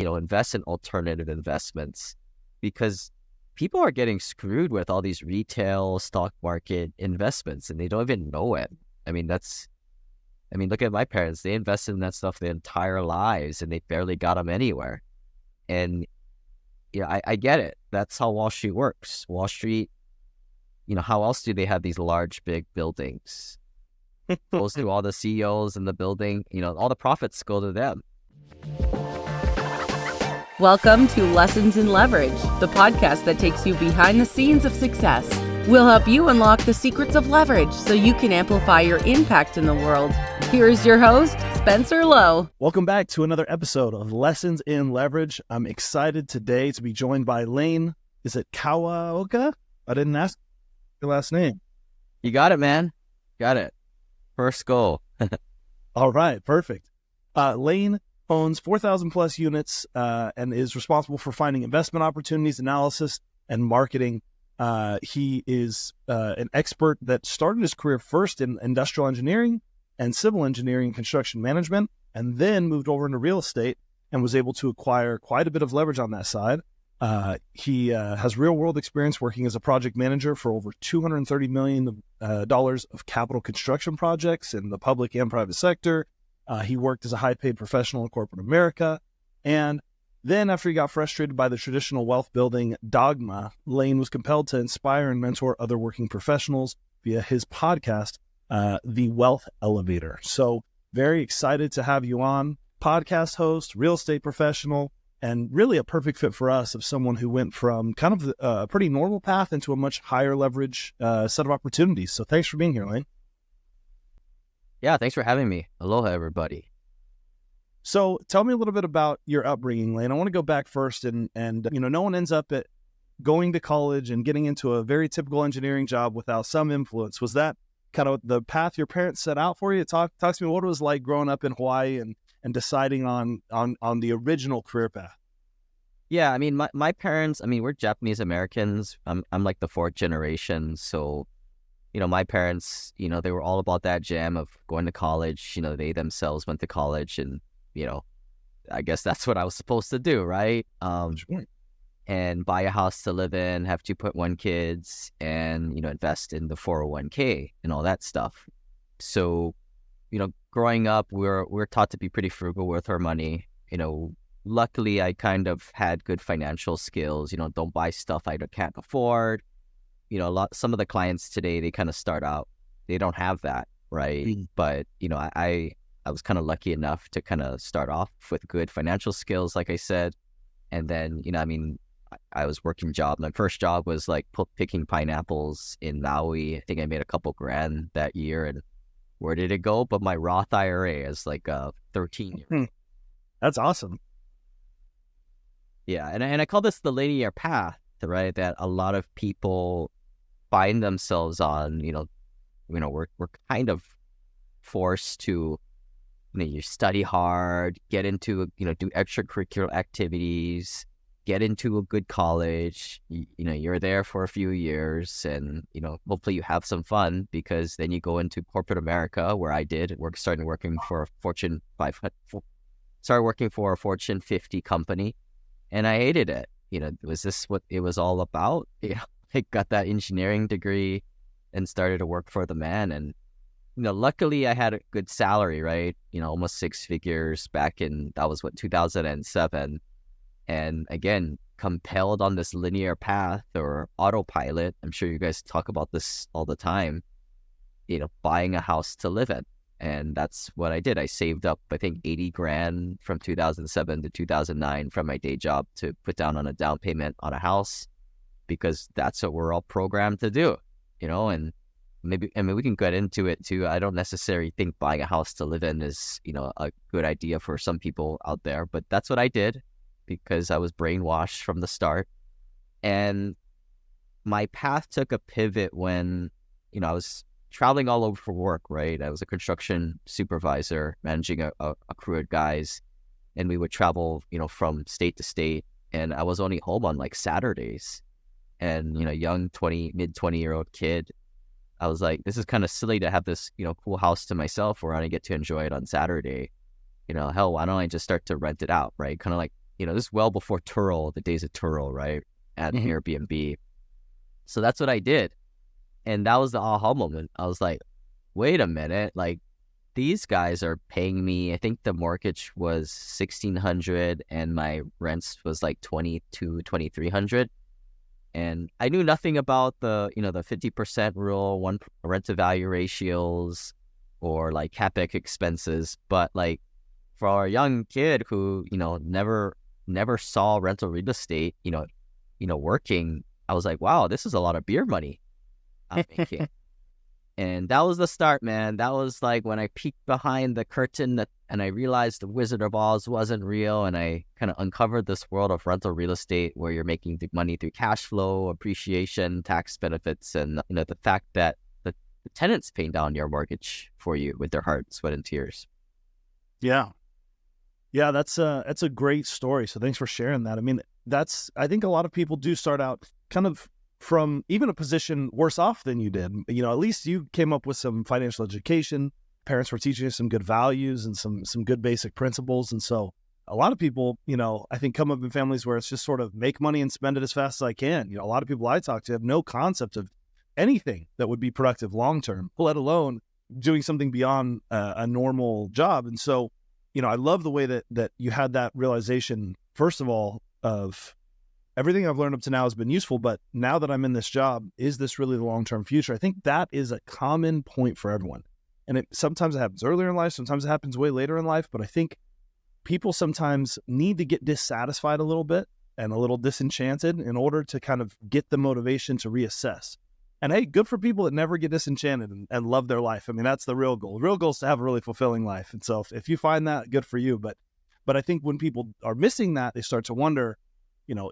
invest in alternative investments, because people are getting screwed with all these retail stock market investments and they don't even know it. Look at my parents. They invested in that stuff their entire lives and they barely got them anywhere. And I get it. That's how Wall Street works. Wall Street, how else do they have these large, big buildings? Goes to all the CEOs in the building, all the profits go to them. Welcome to Lessons in Leverage, the podcast that takes you behind the scenes of success. We'll help you unlock the secrets of leverage so you can amplify your impact in the world. Here is your host, Spencer Lowe. Welcome back to another episode of Lessons in Leverage. I'm excited today to be joined by Lane. Is it Kawaoka? I didn't ask your last name. You got it, man. Got it. First goal. All right, perfect. Lane owns 4,000 plus units and is responsible for finding investment opportunities, analysis, and marketing. He is an expert that started his career first in industrial engineering and civil engineering construction management, and then moved over into real estate and was able to acquire quite a bit of leverage on that side. He has real-world experience working as a project manager for over $230 million of capital construction projects in the public and private sector. He worked as a high-paid professional in corporate America. And then after he got frustrated by the traditional wealth building dogma, Lane was compelled to inspire and mentor other working professionals via his podcast, The Wealth Elevator. So very excited to have you on. Podcast host, real estate professional, and really a perfect fit for us of someone who went from kind of a pretty normal path into a much higher leverage set of opportunities. So thanks for being here, Lane. Yeah, thanks for having me. Aloha, everybody. So tell me a little bit about your upbringing, Lane. I want to go back first and no one ends up at going to college and getting into a very typical engineering job without some influence. Was that kind of the path your parents set out for you? Talk to me what it was like growing up in Hawaii and deciding on the original career path. Yeah, my parents, we're Japanese Americans. I'm like the fourth generation. So, my parents, they were all about that jam of going to college. They themselves went to college and, I guess that's what I was supposed to do, right? Sure. And buy a house to live in, have 2.1 kids, and, invest in the 401k and all that stuff. So, growing up, we're taught to be pretty frugal with our money. Luckily, I kind of had good financial skills. Don't buy stuff I can't afford. Some of the clients today, they kind of start out, they don't have that, right? Mm-hmm. But I was kind of lucky enough to kind of start off with good financial skills, like I said, and then I was working job. My first job was like picking pineapples in Maui. I think I made a couple grand that year, and where did it go? But my Roth IRA is like 13 years. That's awesome. Yeah, and I call this the linear path, right? That a lot of people find themselves on. We're kind of forced to, you study hard, get into, do extracurricular activities, get into a good college. You're there for a few years, and hopefully you have some fun, because then you go into corporate America, where I did. Started working for a Fortune 50 company, and I hated it. Was this what it was all about? I got that engineering degree and started to work for the man, and luckily I had a good salary, right? Almost 6 figures back in, that was 2007. And again, compelled on this linear path or autopilot. I'm sure you guys talk about this all the time, buying a house to live in. And that's what I did. I saved up, I think, 80 grand from 2007 to 2009 from my day job to put down on a down payment on a house, because that's what we're all programmed to do, and maybe, we can get into it too. I don't necessarily think buying a house to live in is, a good idea for some people out there, but that's what I did, because I was brainwashed from the start. And my path took a pivot when, I was traveling all over for work, right? I was a construction supervisor managing a crew of guys, and we would travel, from state to state, and I was only home on like Saturdays. And, young mid 20-year-old kid, I was like, this is kind of silly to have this, cool house to myself where I get to enjoy it on Saturday. Hell, why don't I just start to rent it out, right? Kind of like, this is well before Turo, the days of Turo, right? At Airbnb. So that's what I did. And that was the aha moment. I was like, wait a minute, like these guys are paying me, I think the mortgage was $1,600 and my rents was like $2,300. And I knew nothing about the 50% rule, one rent to value ratios, or like CapEx expenses. But like for a young kid who, never saw rental real estate, working, I was like, wow, this is a lot of beer money I'm making. And that was the start, man. That was like when I peeked behind the curtain and I realized the Wizard of Oz wasn't real. And I kind of uncovered this world of rental real estate where you're making the money through cash flow, appreciation, tax benefits, and the fact that the tenants paying down your mortgage for you with their heart, sweat, and tears. Yeah. Yeah, that's a great story. So thanks for sharing that. I mean, I think a lot of people do start out kind of from even a position worse off than you did. At least you came up with some financial education. Parents were teaching you some good values and some good basic principles. And so a lot of people, I think come up in families where it's just sort of make money and spend it as fast as I can. A lot of people I talk to have no concept of anything that would be productive long-term, let alone doing something beyond a normal job. And so, I love the way that you had that realization, first of all, of everything I've learned up to now has been useful, but now that I'm in this job, is this really the long-term future? I think that is a common point for everyone. And sometimes it happens earlier in life, sometimes it happens way later in life, but I think people sometimes need to get dissatisfied a little bit and a little disenchanted in order to kind of get the motivation to reassess. And hey, good for people that never get disenchanted and love their life. I mean, that's the real goal. The real goal is to have a really fulfilling life. And so if you find that, good for you. But I think when people are missing that, they start to wonder,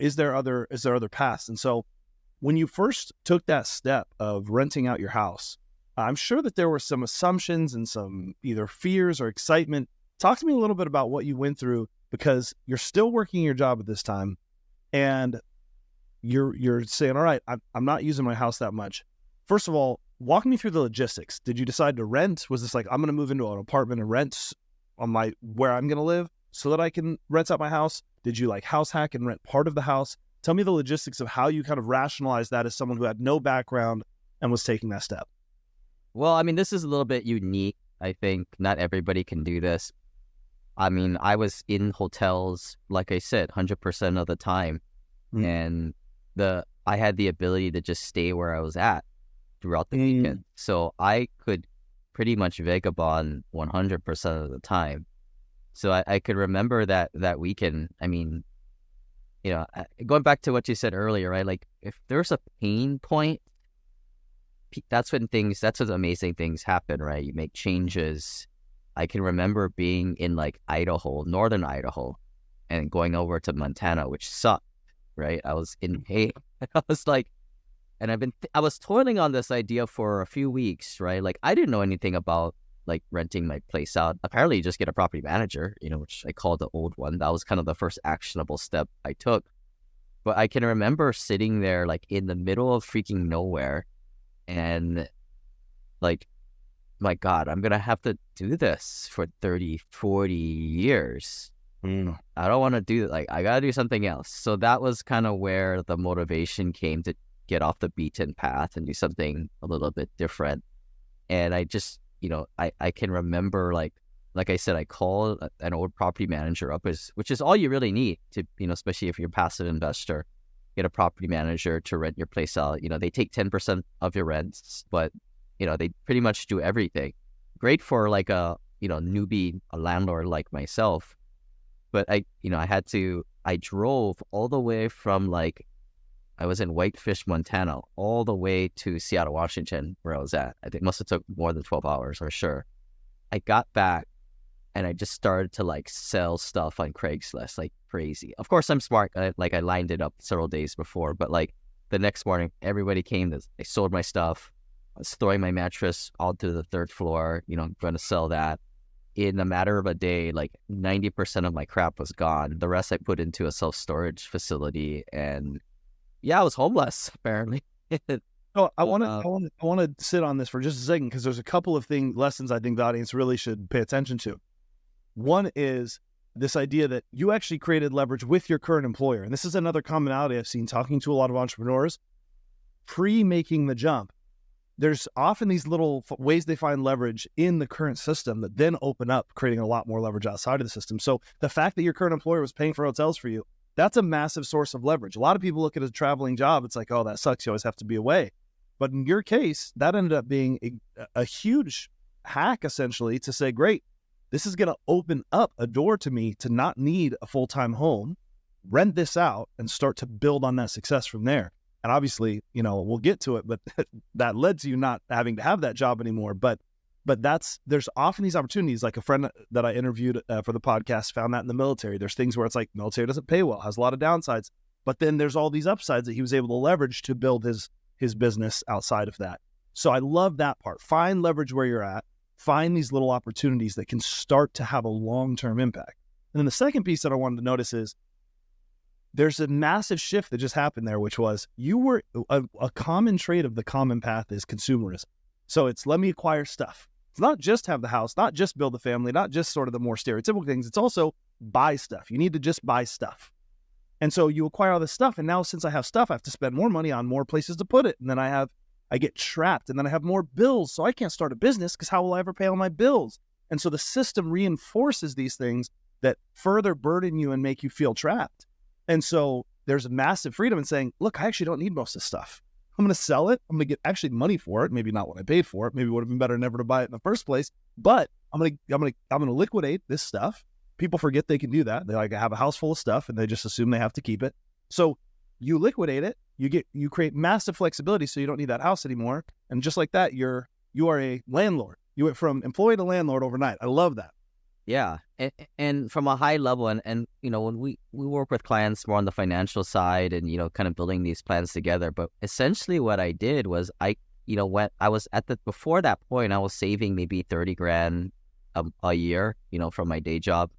is there other paths? And so when you first took that step of renting out your house, I'm sure that there were some assumptions and some either fears or excitement. Talk to me a little bit about what you went through, because you're still working your job at this time and you're saying, all right, I'm not using my house that much. First of all, walk me through the logistics. Did you decide to rent? Was this like, I'm going to move into an apartment and rent on where I'm going to live so that I can rent out my house? Did you like house hack and rent part of the house? Tell me the logistics of how you kind of rationalized that as someone who had no background and was taking that step. Well, I mean, this is a little bit unique. I think not everybody can do this. I mean, I was in hotels, like I said, 100% of the time. And I had the ability to just stay where I was at throughout the weekend. So I could pretty much vagabond 100% of the time. So I could remember that weekend. I mean, going back to what you said earlier, right? Like if there's a pain point, that's when amazing things happen, right? You make changes. I can remember being in like Idaho, northern Idaho, and going over to Montana, which sucked, right? I was in pain. I was like, and I was toiling on this idea for a few weeks, right? Like I didn't know anything about like renting my place out. Apparently you just get a property manager, which I called the old one. That was kind of the first actionable step I took. But I can remember sitting there like in the middle of freaking nowhere and like, my God, I'm going to have to do this for 30, 40 years. I don't want to do it. Like, I got to do something else. So that was kind of where the motivation came to get off the beaten path and do something a little bit different. And I just, I can remember like I said, I called an old property manager up, which is all you really need to, especially if you're a passive investor, get a property manager to rent your place out. They take 10% of your rents, but they pretty much do everything. Great for like a, newbie, a landlord like myself. But I drove all the way from like, I was in Whitefish, Montana, all the way to Seattle, Washington, where I was at. I think it must have took more than 12 hours for sure. I got back and I just started to like sell stuff on Craigslist like crazy. Of course, I'm smart. I lined it up several days before, but like the next morning, everybody came. I sold my stuff. I was throwing my mattress onto the third floor, I'm going to sell that. In a matter of a day, like 90% of my crap was gone. The rest I put into a self-storage facility, and yeah, I was homeless apparently. Oh, I want to sit on this for just a second because there's a couple of lessons I think the audience really should pay attention to. One is this idea that you actually created leverage with your current employer. And this is another commonality I've seen talking to a lot of entrepreneurs pre-making the jump. There's often these little ways they find leverage in the current system that then open up, creating a lot more leverage outside of the system. So the fact that your current employer was paying for hotels for you, that's a massive source of leverage. A lot of people look at a traveling job. It's like, oh, that sucks. You always have to be away. But in your case, that ended up being a huge hack, essentially, to say, great, this is going to open up a door to me to not need a full-time home, rent this out, and start to build on that success from there. And obviously, we'll get to it, but that led to you not having to have that job anymore. But there's often these opportunities. Like a friend that I interviewed for the podcast found that in the military. There's things where it's like military doesn't pay well, has a lot of downsides, but then there's all these upsides that he was able to leverage to build his business outside of that. So I love that part. Find leverage where you're at. Find these little opportunities that can start to have a long-term impact. And then the second piece that I wanted to notice is there's a massive shift that just happened there, which was you were a common trait of the common path is consumerism. So it's let me acquire stuff. It's not just have the house, not just build the family, not just sort of the more stereotypical things. It's also buy stuff. You need to just buy stuff. And so you acquire all this stuff. And now since I have stuff, I have to spend more money on more places to put it. And then I get trapped, and then I have more bills. So I can't start a business because how will I ever pay all my bills? And so the system reinforces these things that further burden you and make you feel trapped. And so there's a massive freedom in saying, look, I actually don't need most of this stuff. I'm going to sell it. I'm going to get actually money for it. Maybe not what I paid for it. Maybe it would have been better never to buy it in the first place, but I'm going to liquidate this stuff. People forget they can do that. They like have a house full of stuff and they just assume they have to keep it. So you liquidate it, you create massive flexibility so you don't need that house anymore. And just like that, you are a landlord. You went from employee to landlord overnight. I love that. Yeah. And from a high level, and when we work with clients more on the financial side and, kind of building these plans together. But essentially what I did was before that point, I was saving maybe 30 grand a year, from my day job.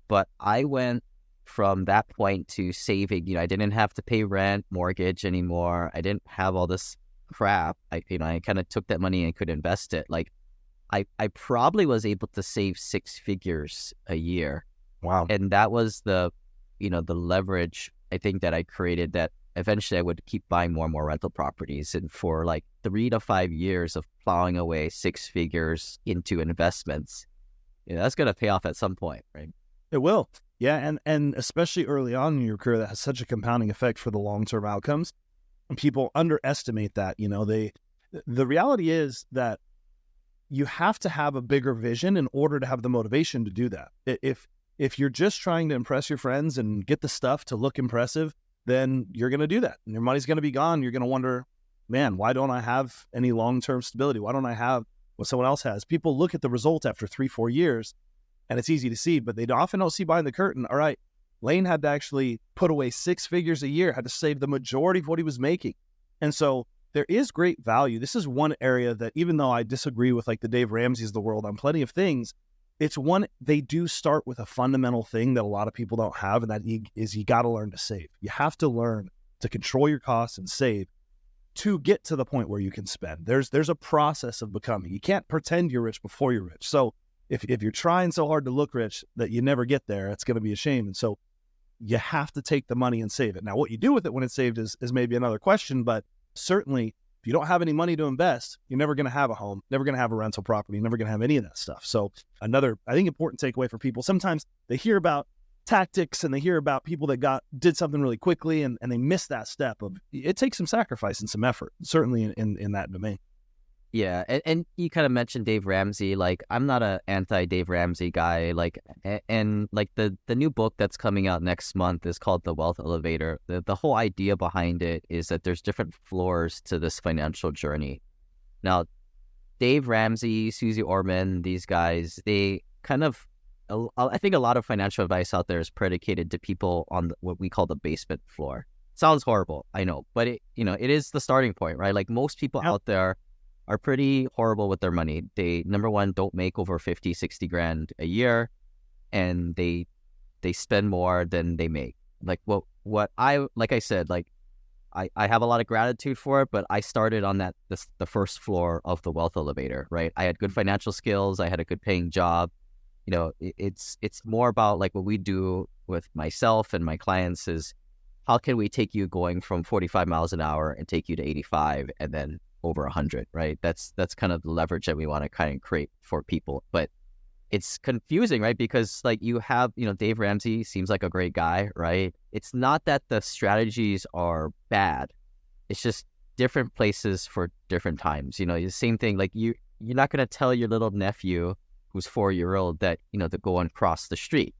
But I went from that point to saving, I didn't have to pay rent, mortgage anymore. I didn't have all this crap. I kind of took that money and could invest it. Like I probably was able to save 6 figures a year. Wow. And that was the leverage I think that I created, that eventually I would keep buying more and more rental properties. And for like 3 to 5 years of plowing away 6 figures into investments, that's going to pay off at some point, right? It will. Yeah. And especially early on in your career, that has such a compounding effect for the long-term outcomes. And people underestimate that. The reality is that you have to have a bigger vision in order to have the motivation to do that. If you're just trying to impress your friends and get the stuff to look impressive, then you're going to do that. And your money's going to be gone. You're going to wonder, man, why don't I have any long-term stability? Why don't I have what someone else has? People look at the result after 3-4 years, and it's easy to see, but they often don't see behind the curtain. All right, Lane had to actually put away 6 figures a year, had to save the majority of what he was making. And so there is great value. This is one area that, even though I disagree with like the Dave Ramsey's of the world on plenty of things, it's one, they do start with a fundamental thing that a lot of people don't have, and that is you got to learn to save. You have to learn to control your costs and save to get to the point where you can spend. There's a process of becoming. You can't pretend you're rich before you're rich. So if you're trying so hard to look rich that you never get there, it's going to be a shame. And so you have to take the money and save it. Now, what you do with it when it's saved is maybe another question, but certainly if you don't have any money to invest, you're never going to have a home, never going to have a rental property, never going to have any of that stuff. So another, I think, important takeaway for people, sometimes they hear about tactics and they hear about people that did something really quickly and they miss that step of, it takes some sacrifice and some effort, certainly in that domain. Yeah, and you kind of mentioned Dave Ramsey. Like, I'm not a anti-Dave Ramsey guy. Like, and like the new book that's coming out next month is called The Wealth Elevator. The whole idea behind it is that there's different floors to this financial journey. Now, Dave Ramsey, Susie Orman, these guys, they kind of, I think a lot of financial advice out there is predicated to people on what we call the basement floor. Sounds horrible, I know, but it is the starting point, right? Like, most people out there are pretty horrible with their money. They, number one, don't make over 50, 60 grand a year, and they spend more than they make. Like like I said, like I have a lot of gratitude for it, but I started on the first floor of the wealth elevator, right? I had good financial skills. I had a good paying job, it's more about like what we do with myself and my clients is how can we take you going from 45 miles an hour and take you to 85 and then over 100, right? That's kind of the leverage that we want to kind of create for people. But it's confusing, right? Because like you have, Dave Ramsey seems like a great guy, right? It's not that the strategies are bad. It's just different places for different times. The same thing, like you're not going to tell your little nephew who's 4-year-old that, to go and cross the street.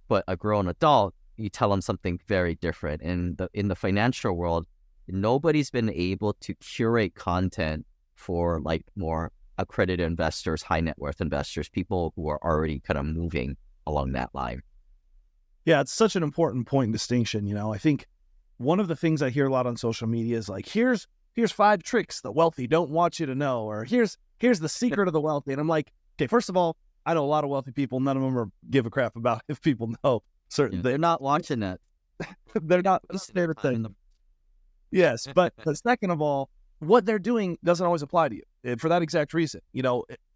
But a grown adult, you tell them something very different. And in the financial world, nobody's been able to curate content for like more accredited investors, high net worth investors, people who are already kind of moving along that line. Yeah, it's such an important point and distinction. I think one of the things I hear a lot on social media is like, here's 5 tricks the wealthy don't want you to know, or here's the secret of the wealthy. And I'm like, okay, first of all, I know a lot of wealthy people. None of them give a crap about if people know certain things. They're not watching that. They're not. That's their thing. Yes, but second of all, what they're doing doesn't always apply to you for that exact reason.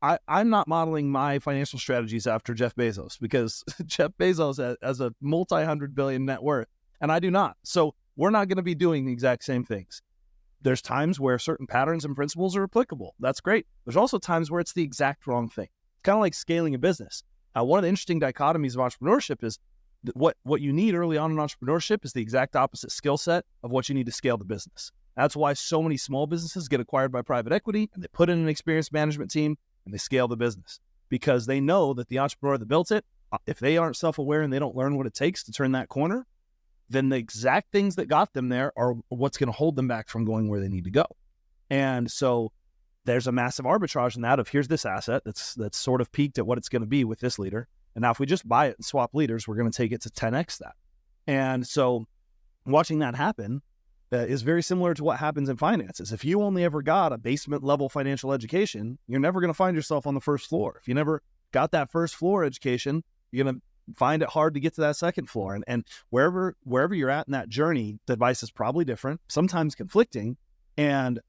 I'm not modeling my financial strategies after Jeff Bezos because Jeff Bezos has a multi-hundred billion net worth and I do not. So we're not going to be doing the exact same things. There's times where certain patterns and principles are applicable. That's great. There's also times where it's the exact wrong thing. It's kind of like scaling a business. One of the interesting dichotomies of entrepreneurship is what you need early on in entrepreneurship is the exact opposite skill set of what you need to scale the business. That's why so many small businesses get acquired by private equity and they put in an experienced management team and they scale the business because they know that the entrepreneur that built it, if they aren't self-aware and they don't learn what it takes to turn that corner, then the exact things that got them there are what's going to hold them back from going where they need to go. And so there's a massive arbitrage in that of here's this asset that's sort of peaked at what it's going to be with this leader. And now if we just buy it and swap leaders, we're going to take it to 10x that. And so watching that happen is very similar to what happens in finances. If you only ever got a basement level financial education, you're never going to find yourself on the first floor. If you never got that first floor education, you're going to find it hard to get to that second floor. And wherever you're at in that journey, the advice is probably different, sometimes conflicting. And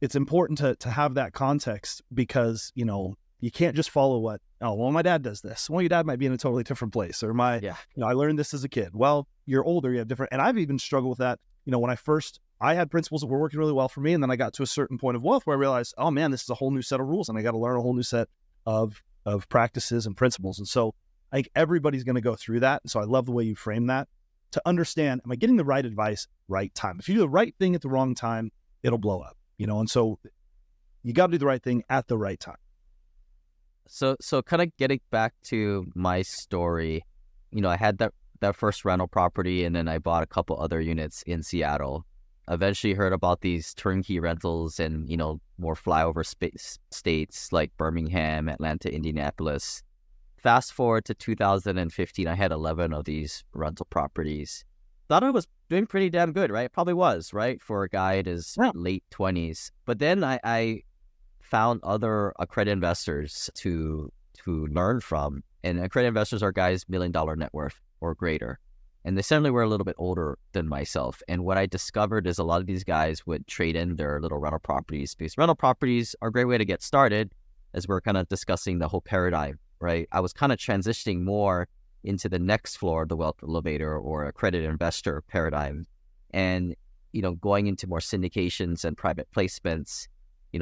it's important to have that context because, you can't just follow my dad does this. Well, your dad might be in a totally different place. Or I learned this as a kid. Well, you're older, you have different. And I've even struggled with that. When I had principles that were working really well for me. And then I got to a certain point of wealth where I realized, oh man, this is a whole new set of rules. And I got to learn a whole new set of practices and principles. And so I think everybody's going to go through that. And so I love the way you frame that to understand, am I getting the right advice, right time? If you do the right thing at the wrong time, it'll blow up, and so you got to do the right thing at the right time. So kind of getting back to my story, I had that first rental property and then I bought a couple other units in Seattle. Eventually heard about these turnkey rentals and, more flyover states like Birmingham, Atlanta, Indianapolis. Fast forward to 2015, I had 11 of these rental properties. Thought I was doing pretty damn good, right? It probably was, right? For a guy in his late 20s. But then I found other accredited investors to learn from. And accredited investors are guys $1 million net worth or greater. And they certainly were a little bit older than myself. And what I discovered is a lot of these guys would trade in their little rental properties because rental properties are a great way to get started as we're kind of discussing the whole paradigm, right? I was kind of transitioning more into the next floor of the wealth elevator or accredited investor paradigm and, going into more syndications and private placements,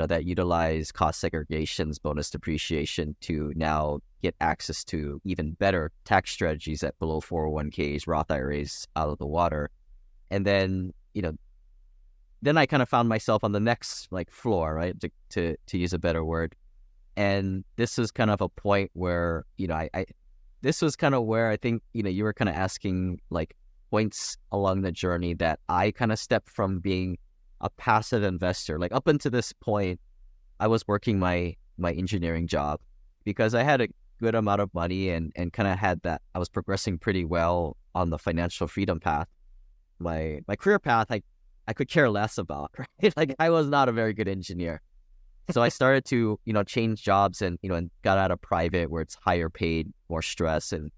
that utilize cost segregations, bonus depreciation to now get access to even better tax strategies that below 401ks, Roth IRAs out of the water. And then, then I kind of found myself on the next floor, right? To use a better word. And this was kind of a point where, this was kind of where I think, you were kind of asking points along the journey that I kind of stepped from being a passive investor. Up until this point, I was working my engineering job because I had a good amount of money and kind of had that. I was progressing pretty well on the financial freedom path. My career path, I could care less about, right? I was not a very good engineer. So I started to, change jobs and, and got out of private where it's higher paid, more stress, and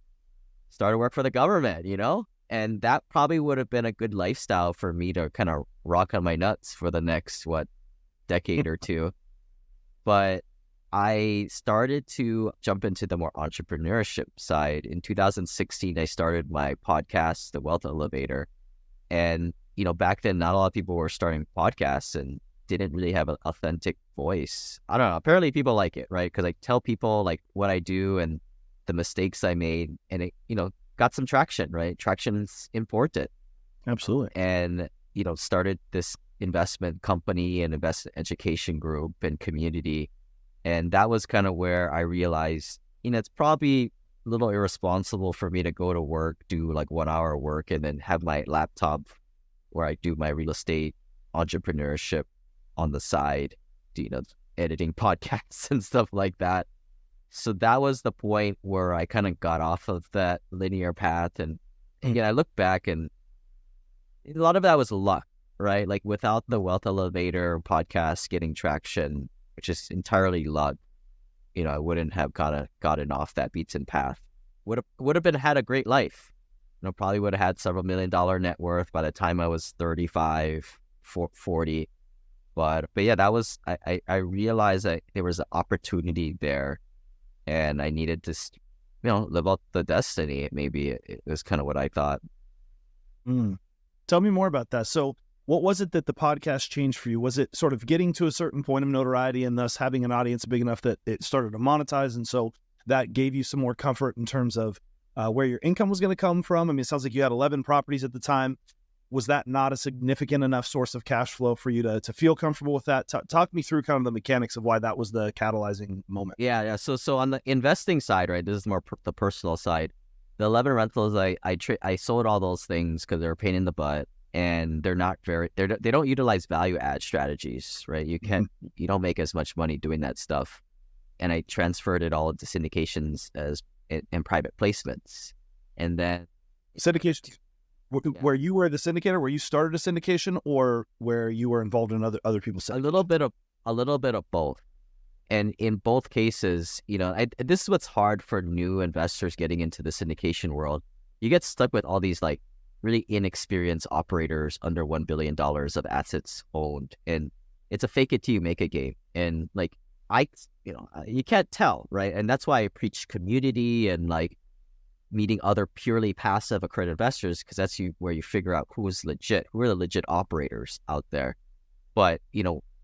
started work for the government, And that probably would have been a good lifestyle for me to kind of rock on my nuts for the next, decade or two. But I started to jump into the more entrepreneurship side. In 2016, I started my podcast, The Wealth Elevator. And, back then, not a lot of people were starting podcasts and didn't really have an authentic voice. I don't know. Apparently people like it, right? Because I tell people like what I do and the mistakes I made, and it, got some traction, right? Traction's important. Absolutely. And, started this investment company and investment education group and community. And that was kind of where I realized, it's probably a little irresponsible for me to go to work, do like 1 hour work, and then have my laptop where I do my real estate entrepreneurship on the side, editing podcasts and stuff like that. So that was the point where I kind of got off of that linear path. And again, I look back and a lot of that was luck, right? Like without the Wealth Elevator podcast getting traction, which is entirely luck, I wouldn't have kind of gotten off that beaten path. Would have been had a great life. Probably would have had several $1 million net worth by the time I was 35, 40. But yeah, that was, I realized that there was an opportunity there and I needed to, live out the destiny. Maybe it was kind of what I thought. Tell me more about that. So what was it that the podcast changed for you? Was it sort of getting to a certain point of notoriety and thus having an audience big enough that it started to monetize? And so that gave you some more comfort in terms of where your income was going to come from? I mean, it sounds like you had 11 properties at the time. Was that not a significant enough source of cash flow for you to feel comfortable with that? Talk me through kind of the mechanics of why that was the catalyzing moment. Yeah. So on the investing side, right, this is more the personal side. The 11 rentals, I sold all those things because they're a pain in the butt. And they're not they don't utilize value add strategies, right? You don't make as much money doing that stuff. And I transferred it all into syndications and private placements. And then syndications, where you were the syndicator, where you started a syndication, or where you were involved in other people's syndications? A little bit of both. And in both cases, this is what's hard for new investors getting into the syndication world. You get stuck with all these like really inexperienced operators under $1 billion of assets owned. And it's a fake it till you make it game. And like, you can't tell, right? And that's why I preach community and like meeting other purely passive accredited investors, because that's where you figure out who are the legit operators out there. But,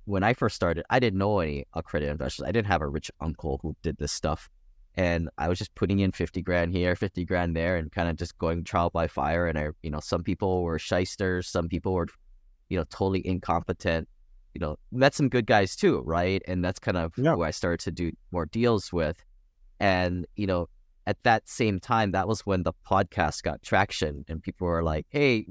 when I first started, I didn't know any accredited investors. I didn't have a rich uncle who did this stuff. And I was just putting in 50 grand here, 50 grand there, and kind of just going trial by fire. And some people were shysters, some people were, totally incompetent. Met some good guys too, right? And that's kind of who I started to do more deals with. And, at that same time, that was when the podcast got traction and people were like, hey,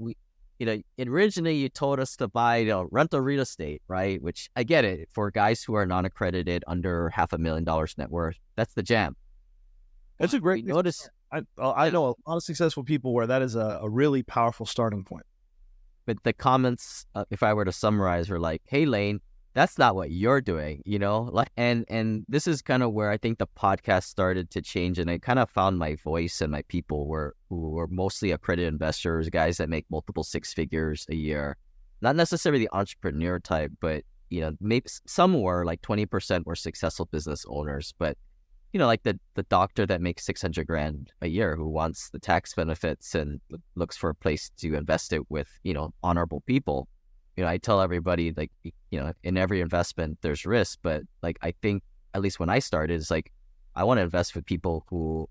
originally you told us to buy, rental real estate, right? Which I get it. For guys who are non-accredited under $500,000 net worth, that's the jam. That's a great notice. I know a lot of successful people where that is a really powerful starting point. But the comments, if I were to summarize, were like, "Hey, Lane, that's not what you're doing," and this is kind of where I think the podcast started to change, and I kind of found my voice and my people who were mostly accredited investors, guys that make multiple six figures a year, not necessarily the entrepreneur type, but maybe some were like 20% were successful business owners, but like the doctor that makes 600 grand a year who wants the tax benefits and looks for a place to invest it with, honorable people. I tell everybody like, in every investment there's risk, but like, I think at least when I started, it's like, I want to invest with people who,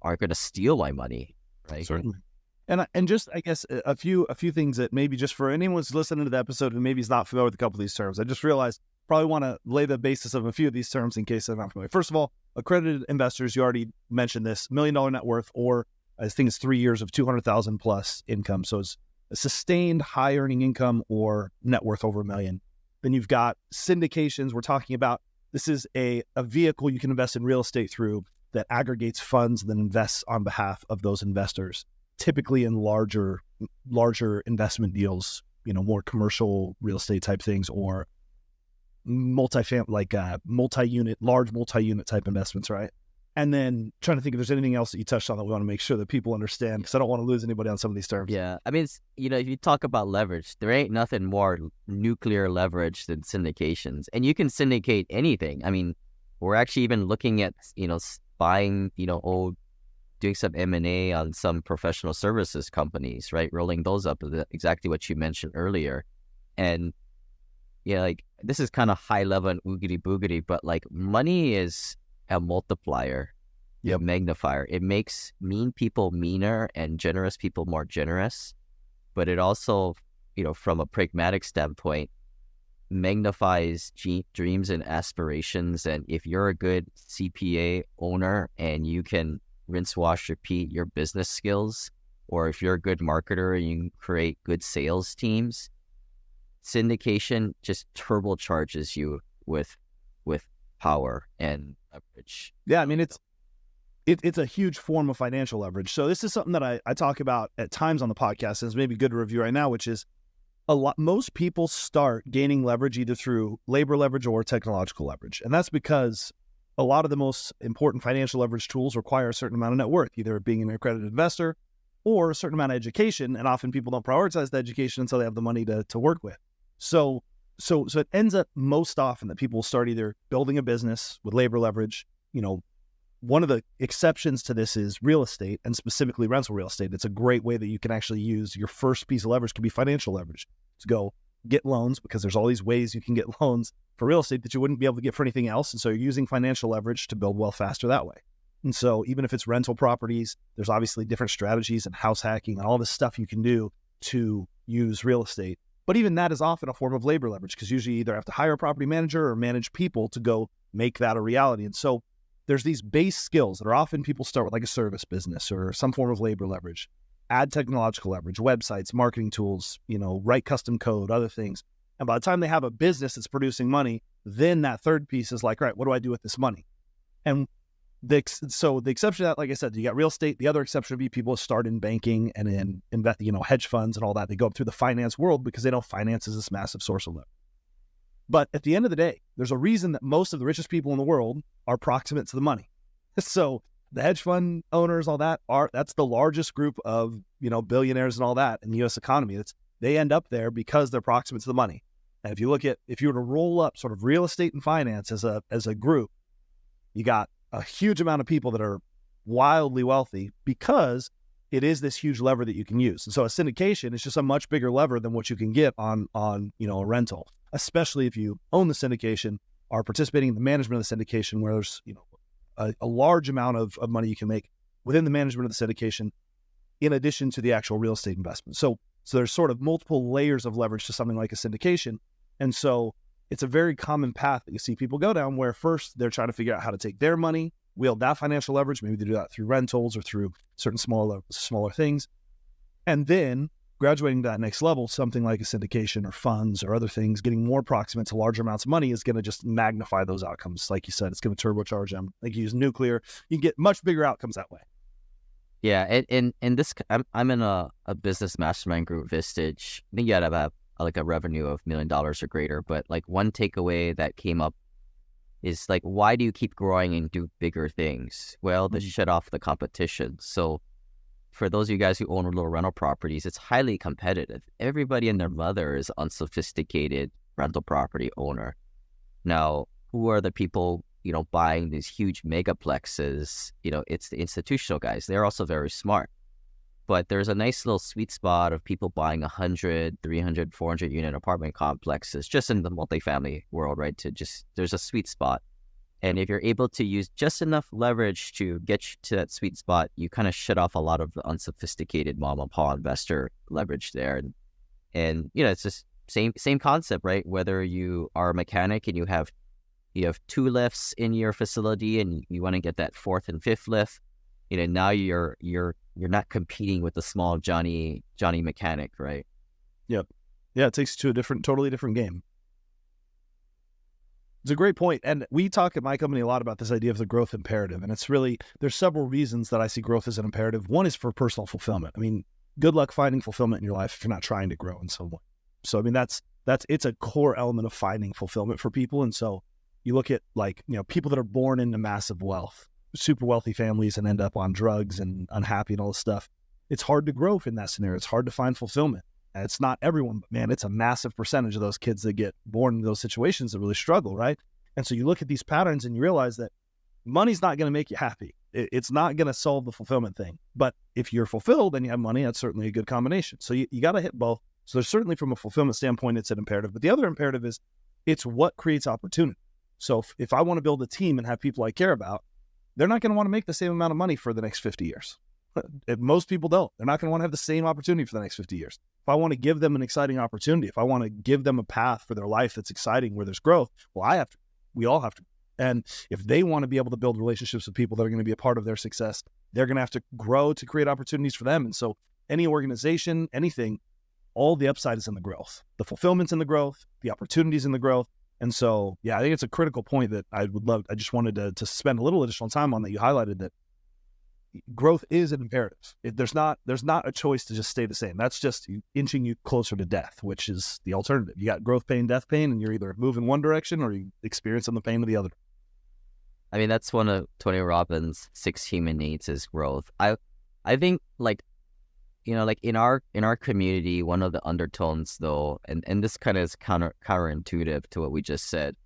aren't going to steal my money. Right. Certainly. And just, I guess, a few things that maybe just for anyone who's listening to the episode who maybe is not familiar with a couple of these terms, I just realized probably want to lay the basis of a few of these terms in case they're not familiar. First of all, accredited investors, you already mentioned this, $1 million net worth, or I think it's 3 years of 200,000 plus income. So it's a sustained high earning income or net worth over $1 million. Then you've got syndications. We're talking about, this is a vehicle you can invest in real estate through that aggregates funds and then invests on behalf of those investors, typically in larger investment deals, more commercial real estate type things, or large multi-unit type investments, right? And then trying to think if there's anything else that you touched on that we want to make sure that people understand, because I don't want to lose anybody on some of these terms. Yeah. I mean, if you talk about leverage, there ain't nothing more nuclear leverage than syndications. And you can syndicate anything. I mean, we're actually even looking at, buying, doing some M&A on some professional services companies, right? Rolling those up, exactly what you mentioned earlier. And yeah, like this is kind of high level and oogity boogity, but like money is a multiplier, a magnifier. It makes mean people meaner and generous people more generous. But it also, from a pragmatic standpoint, magnifies dreams and aspirations. And if you're a good CPA owner and you can rinse, wash, repeat your business skills, or if you're a good marketer and you can create good sales teams, syndication just turbocharges you with power and leverage. Yeah, I mean, it's a huge form of financial leverage. So this is something that I talk about at times on the podcast, and it's maybe good to review right now, which is most people start gaining leverage either through labor leverage or technological leverage. And that's because a lot of the most important financial leverage tools require a certain amount of net worth, either being an accredited investor or a certain amount of education. And often people don't prioritize the education until they have the money to work with. So it ends up most often that people start either building a business with labor leverage. One of the exceptions to this is real estate, and specifically rental real estate. It's a great way that you can actually use your first piece of leverage, can be financial leverage, to go get loans, because there's all these ways you can get loans for real estate that you wouldn't be able to get for anything else. And so you're using financial leverage to build wealth faster that way. And so even if it's rental properties, there's obviously different strategies and house hacking and all this stuff you can do to use real estate. But even that is often a form of labor leverage, because usually you either have to hire a property manager or manage people to go make that a reality. And so there's these base skills that are often people start with, like a service business or some form of labor leverage, add technological leverage, websites, marketing tools, write custom code, other things. And by the time they have a business that's producing money, then that third piece is like, right, what do I do with this money? And so the exception to that, like I said, you got real estate. The other exception would be people start in banking and in invest, hedge funds and all that. They go up through the finance world because they know finance is this massive source of leverage. But at the end of the day, there's a reason that most of the richest people in the world are proximate to the money. So the hedge fund owners, all that, that's the largest group of, billionaires and all that in the U.S. economy. They end up there because they're proximate to the money. And if you were to roll up sort of real estate and finance as a group, you got a huge amount of people that are wildly wealthy because it is this huge lever that you can use. And so a syndication is just a much bigger lever than what you can get on a rental, especially if you own the syndication, are participating in the management of the syndication, where there's, a large amount of money you can make within the management of the syndication, in addition to the actual real estate investment. So there's sort of multiple layers of leverage to something like a syndication. And so it's a very common path that you see people go down, where first they're trying to figure out how to take their money, wield that financial leverage. Maybe they do that through rentals or through certain smaller things. And then graduating to that next level, something like a syndication or funds or other things, getting more proximate to larger amounts of money is going to just magnify those outcomes. Like you said, it's going to turbocharge them. Like you use nuclear, you can get much bigger outcomes that way. Yeah, and this, I'm in a business mastermind group, Vistage. I think you gotta have like a revenue of $1 million or greater. But like one takeaway that came up is like, why do you keep growing and do bigger things? Well, to shut off the competition. So for those of you guys who own little rental properties, it's highly competitive. Everybody and their mother is unsophisticated rental property owner. Now, who are the people, buying these huge megaplexes? It's the institutional guys. They're also very smart. But there's a nice little sweet spot of people buying 100, 300, 400 unit apartment complexes just in the multifamily world, right? There's a sweet spot. And if you're able to use just enough leverage to get you to that sweet spot, you kind of shut off a lot of the unsophisticated mom and pop investor leverage there. And it's just same concept, right? Whether you are a mechanic and you have 2 lifts in your facility and you want to get that 4th and 5th lift, now you're not competing with the small Johnny mechanic, right? Yep. Yeah, it takes you to a totally different game. It's a great point. And we talk at my company a lot about this idea of the growth imperative. And it's really, there's several reasons that I see growth as an imperative. One is for personal fulfillment. I mean, good luck finding fulfillment in your life if you're not trying to grow in some way. So, I mean, it's a core element of finding fulfillment for people. And so you look at people that are born into massive wealth, super wealthy families, and end up on drugs and unhappy and all this stuff. It's hard to grow in that scenario. It's hard to find fulfillment. And it's not everyone, but man, it's a massive percentage of those kids that get born in those situations that really struggle, right? And so you look at these patterns and you realize that money's not going to make you happy. It's not going to solve the fulfillment thing. But if you're fulfilled and you have money, that's certainly a good combination. So you got to hit both. So there's certainly, from a fulfillment standpoint, it's an imperative. But the other imperative is it's what creates opportunity. So if I want to build a team and have people I care about, they're not going to want to make the same amount of money for the next 50 years. Most people don't. They're not going to want to have the same opportunity for the next 50 years. If I want to give them an exciting opportunity, if I want to give them a path for their life that's exciting, where there's growth, well, we all have to. And if they want to be able to build relationships with people that are going to be a part of their success, they're going to have to grow to create opportunities for them. And so any organization, anything, all the upside is in the growth. The fulfillment's in the growth, the opportunities in the growth. And so, yeah, I think it's a critical point that I just wanted to spend a little additional time on, that you highlighted, that growth is an imperative. There's not a choice to just stay the same. That's just inching you closer to death, which is the alternative. You got growth pain, death pain, and you're either moving one direction or you experiencing the pain of the other. I mean, that's one of Tony Robbins' 6 human needs is growth. I think, like, you know, like in our community, one of the undertones though, and this kind of is counterintuitive to what we just said.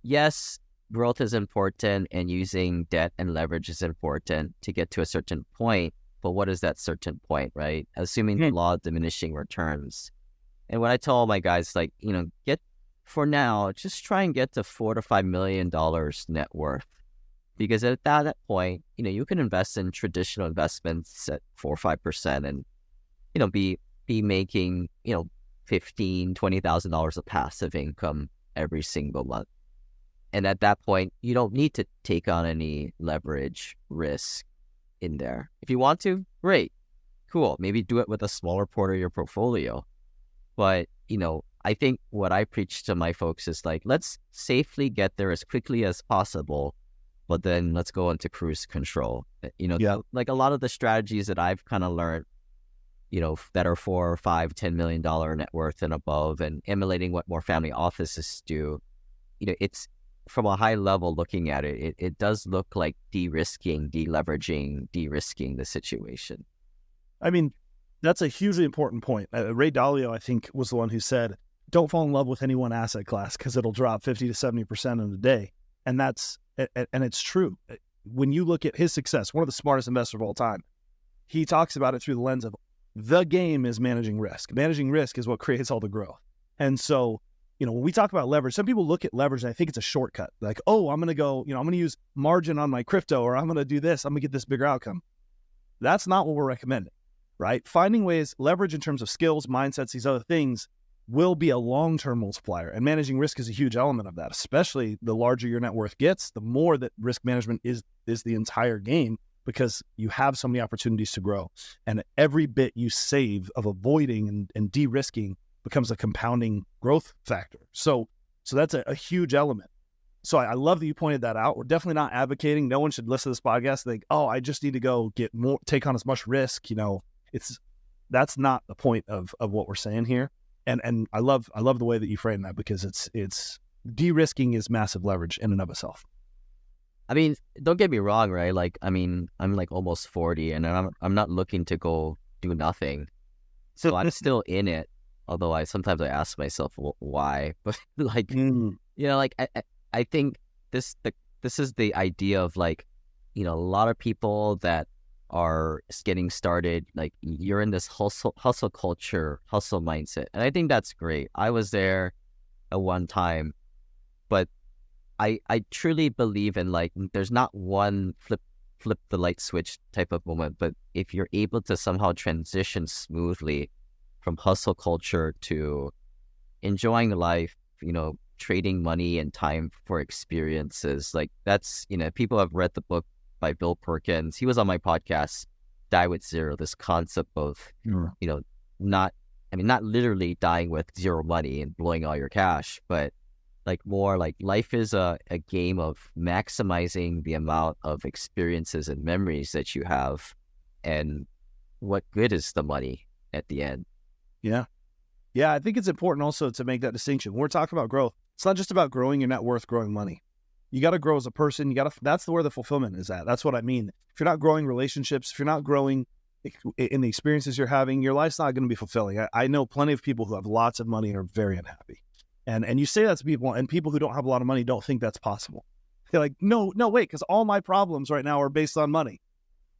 Yes, growth is important and using debt and leverage is important to get to a certain point. But what is that certain point, right? Assuming the law of diminishing returns. And what I tell all my guys, like, you know, for now, just try and get to $4 to $5 million net worth. Because at that point, you know, you can invest in traditional investments at 4 or 5% and, you know, be making, you know, $15,000, $20,000 of passive income every single month. And at that point, you don't need to take on any leverage risk in there. If you want to, great, cool. Maybe do it with a smaller part of your portfolio. But, you know, I think what I preach to my folks is like, let's safely get there as quickly as possible, but then let's go into cruise control. You know, like a lot of the strategies that I've kind of learned, you know, that are $4, $5, $10 million net worth and above, and emulating what more family offices do, you know, it's from a high level looking at it, it does look like de-risking, de-leveraging, de-risking the situation. I mean, that's a hugely important point. Ray Dalio, I think, was the one who said, don't fall in love with any one asset class because it'll drop 50 to 70% in a day. And it's true. When you look at his success, one of the smartest investors of all time, he talks about it through the lens of the game is managing risk. Managing risk is what creates all the growth. And so, you know, when we talk about leverage, some people look at leverage and I think it's a shortcut. Like, oh, I'm going to use margin on my crypto, or I'm going to do this. I'm going to get this bigger outcome. That's not what we're recommending, right? Finding ways, leverage in terms of skills, mindsets, these other things will be a long-term multiplier. And managing risk is a huge element of that, especially the larger your net worth gets, the more that risk management is the entire game, because you have so many opportunities to grow. And every bit you save of avoiding and de-risking becomes a compounding growth factor. So that's a huge element. So I love that you pointed that out. We're definitely not advocating. No one should listen to this podcast and think, oh, I just need to go take on as much risk. You know, that's not the point of what we're saying here. And I love the way that you frame that, because it's de-risking is massive leverage in and of itself. I mean, don't get me wrong, right? Like, I mean, I'm like almost 40 and I'm not looking to go do nothing. So I'm still in it. Although sometimes I ask myself why, but like, you know, like I think this is the idea of, like, you know, a lot of people that are getting started, like, you're in this hustle culture, hustle mindset. And I think that's great. I was there at one time, but I truly believe in, like, there's not one flip the light switch type of moment, but if you're able to somehow transition smoothly from hustle culture to enjoying life, you know, trading money and time for experiences, like, that's, you know, people have read the book by Bill Perkins. He was on my podcast, Die with Zero, this concept of, you know, not literally dying with zero money and blowing all your cash, but like more like life is a game of maximizing the amount of experiences and memories that you have, and what good is the money at the end. Yeah. I think it's important also to make that distinction. When we're talking about growth, it's not just about growing your net worth, growing money. You got to grow as a person. That's where the fulfillment is at. That's what I mean. If you're not growing relationships, if you're not growing in the experiences you're having, your life's not going to be fulfilling. I know plenty of people who have lots of money and are very unhappy. And you say that to people, and people who don't have a lot of money don't think that's possible. They're like, no, wait, because all my problems right now are based on money.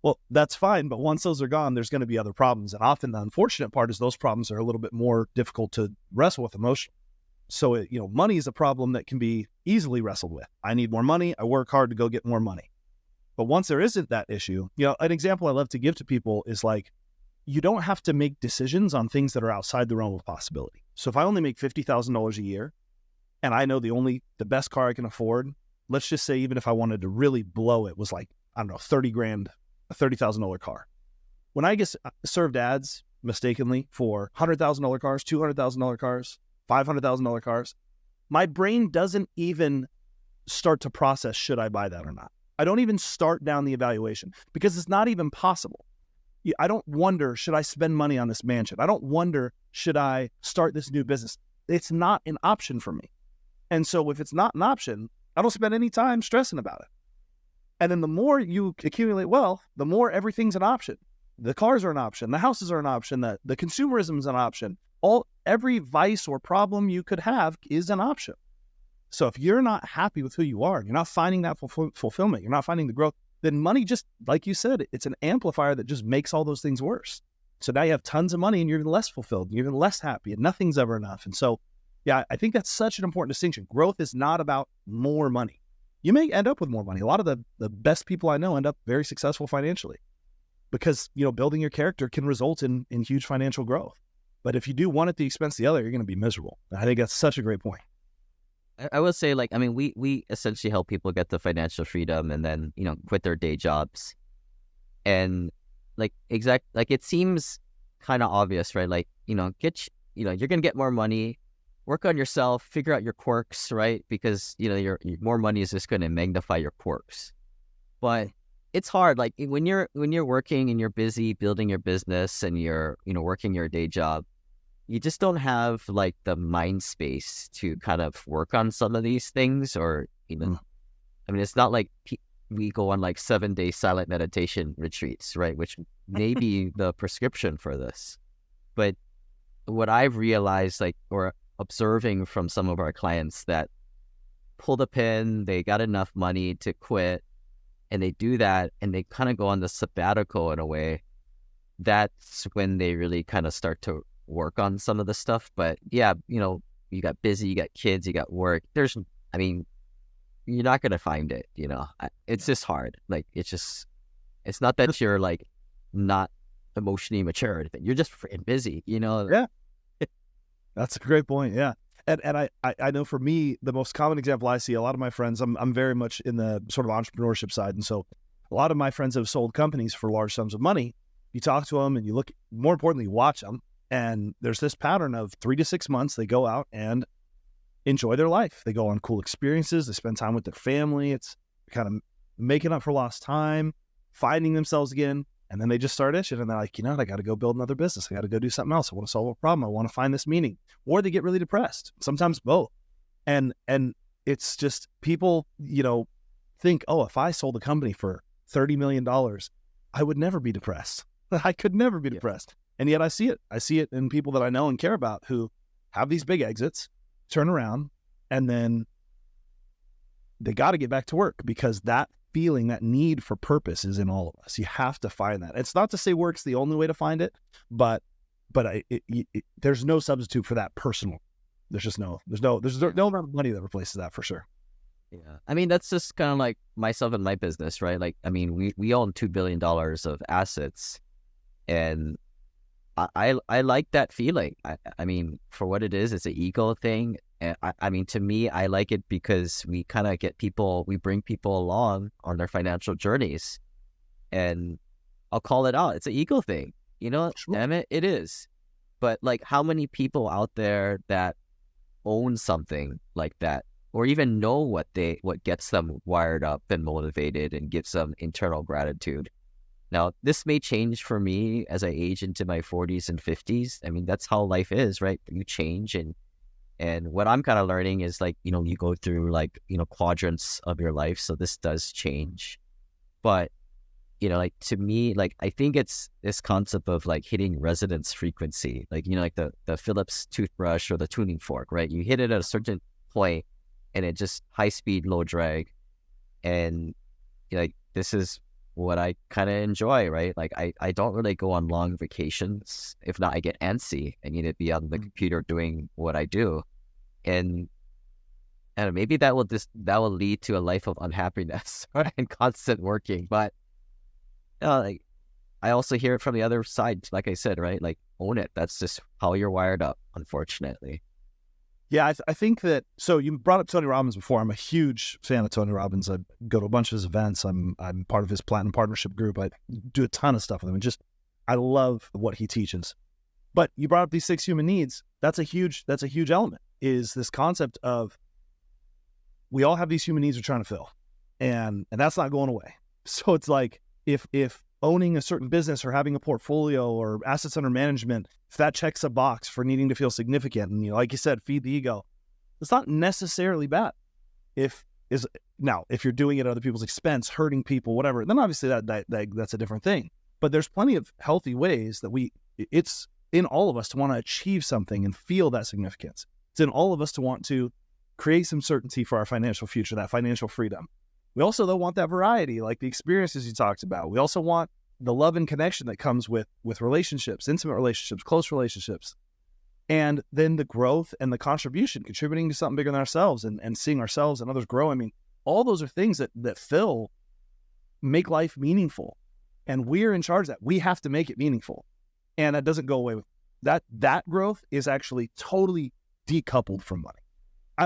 Well, that's fine, but once those are gone, there's going to be other problems. And often the unfortunate part is those problems are a little bit more difficult to wrestle with emotionally. So, money is a problem that can be easily wrestled with. I need more money. I work hard to go get more money. But once there isn't that issue, an example I love to give to people is like, you don't have to make decisions on things that are outside the realm of possibility. So if I only make $50,000 a year and I know the best car I can afford, let's just say, even if I wanted to really blow it, was like, I don't know, 30 grand, a $30,000 car. When I get served ads mistakenly for $100,000 cars, $200,000 cars, $500,000 cars, my brain doesn't even start to process, should I buy that or not? I don't even start down the evaluation because it's not even possible. I don't wonder, should I spend money on this mansion? I don't wonder, should I start this new business? It's not an option for me. And so if it's not an option, I don't spend any time stressing about it. And then the more you accumulate wealth, the more everything's an option. The cars are an option. The houses are an option. The consumerism is an option. Every vice or problem you could have is an option. So if you're not happy with who you are, you're not finding that fulfillment, you're not finding the growth, then money just, like you said, it's an amplifier that just makes all those things worse. So now you have tons of money and you're even less fulfilled, you're even less happy, and nothing's ever enough. And so, yeah, I think that's such an important distinction. Growth is not about more money. You may end up with more money. A lot of the best people I know end up very successful financially because, building your character can result in huge financial growth. But if you do one at the expense of the other, you're going to be miserable. I think that's such a great point. I would say, we essentially help people get the financial freedom and then, quit their day jobs. And it seems kind of obvious, right? You're going to get more money, work on yourself, figure out your quirks, right? Because, your more money is just going to magnify your quirks. But it's hard. Like when you're working and you're busy building your business and you're, working your day job, you just don't have the mind space to kind of work on some of these things, or even, it's not like we go on 7-day silent meditation retreats, right? Which may be the prescription for this. But what I've realized, or observing from some of our clients that pull the pin, they got enough money to quit, and they do that, and they kind of go on the sabbatical in a way, that's when they really kind of start to work on some of the stuff. But yeah, you got busy, you got kids, you got work. You're not going to find it, it's just hard. It's not that you're not emotionally mature or anything. You're just freaking busy, Yeah. That's a great point. Yeah. And I know for me, the most common example I see, a lot of my friends, I'm very much in the sort of entrepreneurship side. And so a lot of my friends have sold companies for large sums of money. You talk to them and you look, more importantly, watch them. And there's this pattern of 3 to 6 months, they go out and enjoy their life. They go on cool experiences. They spend time with their family. It's kind of making up for lost time, finding themselves again. And then they just start itching and they're like, I got to go build another business. I got to go do something else. I want to solve a problem. I want to find this meaning. Or they get really depressed, sometimes both. And it's just people, think, oh, if I sold a company for $30 million, I would never be depressed. I could never be depressed. And yet I see it. I see it in people that I know and care about who have these big exits, turn around, and then they got to get back to work because that feeling, that need for purpose is in all of us. You have to find that. It's not to say work's the only way to find it, but there's no substitute for that personal. There's no amount of money that replaces that for sure. Yeah. That's just kind of like myself and my business, right? We own $2 billion of assets, and I like that feeling. For what it is, it's an ego thing. And to me, I like it because we kind of we bring people along on their financial journeys, and I'll call it out. It's an ego thing, Sure. Damn it, it is. But how many people out there that own something like that, or even know what gets them wired up and motivated and gives them internal gratitude? Now, this may change for me as I age into my 40s and 50s. That's how life is, right? You change. And what I'm kind of learning is you go through quadrants of your life. So this does change. But like to me, like I think it's this concept of like hitting resonance frequency, like, like the Philips toothbrush or the tuning fork, right? You hit it at a certain point and it just high speed, low drag. And like, this is what I kind of enjoy, right? Like I don't really go on long vacations. If not, I get antsy. I need to be on the computer doing what I do. And maybe that will lead to a life of unhappiness and constant working. But like, I also hear it from the other side. Like I said, right? Like, own it. That's just how you're wired up, unfortunately. Yeah, I think that, so you brought up Tony Robbins before. I'm a huge fan of Tony Robbins. I go to a bunch of his events. I'm part of his Platinum Partnership group. I do a ton of stuff with him, and just, I love what he teaches. But you brought up these 6 human needs. That's a huge element, is this concept of, we all have these human needs we're trying to fill, and that's not going away. So it's like, if owning a certain business or having a portfolio or assets under management, if that checks a box for needing to feel significant and, like you said, feed the ego, it's not necessarily bad. If you're doing it at other people's expense, hurting people, whatever, then obviously that's a different thing. But there's plenty of healthy ways that it's in all of us to want to achieve something and feel that significance. It's in all of us to want to create some certainty for our financial future, that financial freedom. We also, though, want that variety, like the experiences you talked about. We also want the love and connection that comes with relationships, intimate relationships, close relationships, and then the growth and the contribution, contributing to something bigger than ourselves and seeing ourselves and others grow. I mean, all those are things that make life meaningful, and we're in charge of that. We have to make it meaningful, and that doesn't go away with that. That growth is actually totally decoupled from money.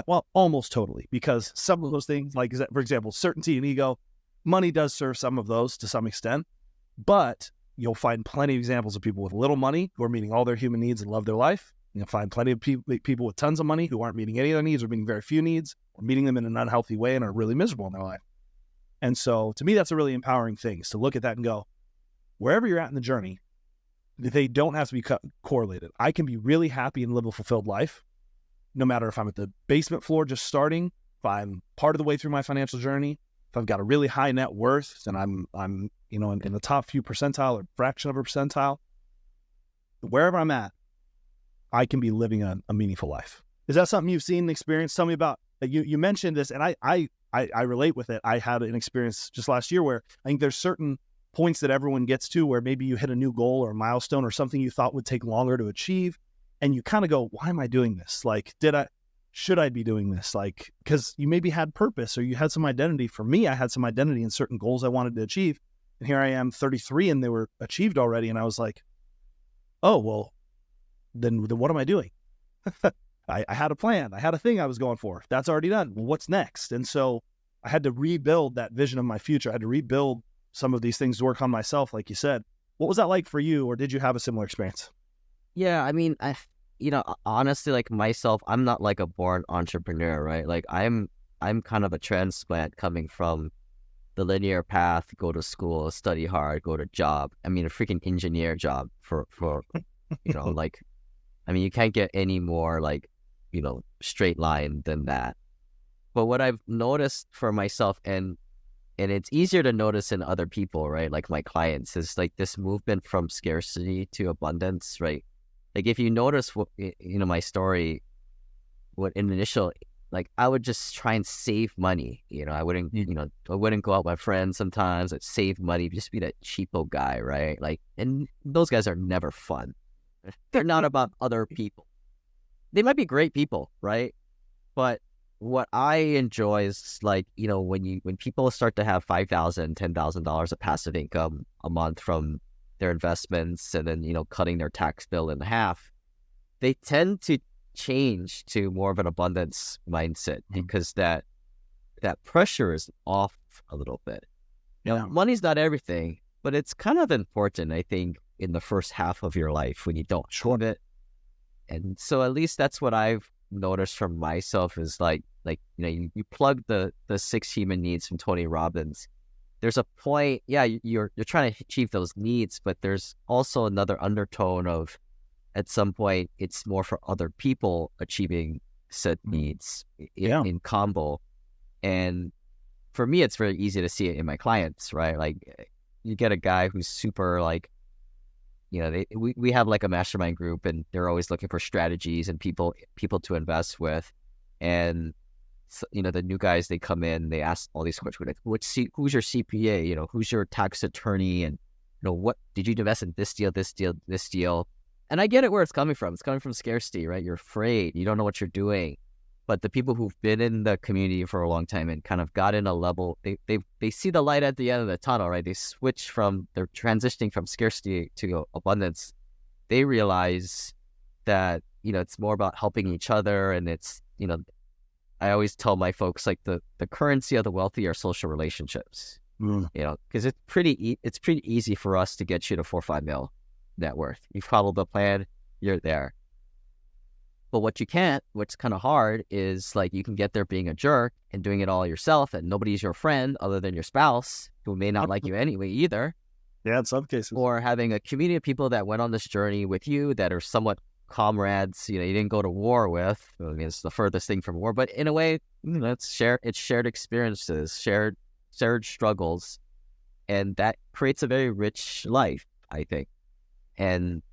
Well, almost totally, because some of those things, like, for example, certainty and ego, money does serve some of those to some extent, but you'll find plenty of examples of people with little money who are meeting all their human needs and love their life. You'll find plenty of people with tons of money who aren't meeting any of their needs or meeting very few needs or meeting them in an unhealthy way and are really miserable in their life. And so to me, that's a really empowering thing, is to look at that and go, wherever you're at in the journey, they don't have to be correlated. I can be really happy and live a fulfilled life, no matter if I'm at the basement floor just starting, if I'm part of the way through my financial journey, if I've got a really high net worth and I'm in the top few percentile or fraction of a percentile, wherever I'm at, I can be living a meaningful life. Is that something you've seen and experienced? Tell me about, you mentioned this, and I relate with it. I had an experience just last year where I think there's certain points that everyone gets to where maybe you hit a new goal or a milestone or something you thought would take longer to achieve. And you kind of go, why am I doing this? Like, should I be doing this? Like, because you maybe had purpose or you had some identity. For me, I had some identity in certain goals I wanted to achieve. And here I am 33 and they were achieved already. And I was like, oh, well, then what am I doing? I had a plan. I had a thing I was going for. That's already done. Well, what's next? And so I had to rebuild that vision of my future. I had to rebuild some of these things to work on myself, like you said. What was that like for you? Or did you have a similar experience? Yeah, I mean, honestly, like myself, I'm not like a born entrepreneur, right? Like I'm kind of a transplant coming from the linear path, go to school, study hard, go to job. I mean, a freaking engineer job for like, I mean, you can't get any more like, straight line than that. But what I've noticed for myself, and it's easier to notice in other people, right? Like my clients, is like this movement from scarcity to abundance, right? Like if you notice what, my story, what in initial, like I would just try and save money. I wouldn't, I wouldn't go out with my friends sometimes. I'd save money, just be that cheapo guy, right? Like, and those guys are never fun. They're not about other people. They might be great people, right? But what I enjoy is like, when people start to have $5,000, $10,000 of passive income a month from their investments and then, cutting their tax bill in half, they tend to change to more of an abundance mindset because that pressure is off a little bit. Money's not everything, but it's kind of important, I think, in the first half of your life when you don't short it. And so at least that's what I've noticed from myself is like, you plug the 6 human needs from Tony Robbins. There's a point, you're trying to achieve those needs, but there's also another undertone of, at some point, it's more for other people achieving said needs in combo. And for me, it's very easy to see it in my clients, right? Like you get a guy who's super like, we have like a mastermind group, and they're always looking for strategies and people to invest with. And so, the new guys, they come in, they ask all these questions, like, who's your CPA? Who's your tax attorney? And, what did you invest in this deal, this deal, this deal? And I get it where it's coming from. It's coming from scarcity, right? You're afraid. You don't know what you're doing. But the people who've been in the community for a long time and kind of got in a level, they see the light at the end of the tunnel, right? They're transitioning from scarcity to abundance. They realize that, it's more about helping each other. And it's, I always tell my folks, like, the currency of the wealthy are social relationships, because it's pretty easy for us to get you to 4 or 5 mil net worth. You follow the plan, you're there. But what you can't, what's kind of hard, is like, you can get there being a jerk and doing it all yourself, and nobody's your friend other than your spouse, who may not like you anyway either. Yeah, in some cases. Or having a community of people that went on this journey with you that are somewhat comrades, you didn't go to war with. I mean, it's the furthest thing from war, but in a way, it's shared experiences, shared struggles, and that creates a very rich life, I think. And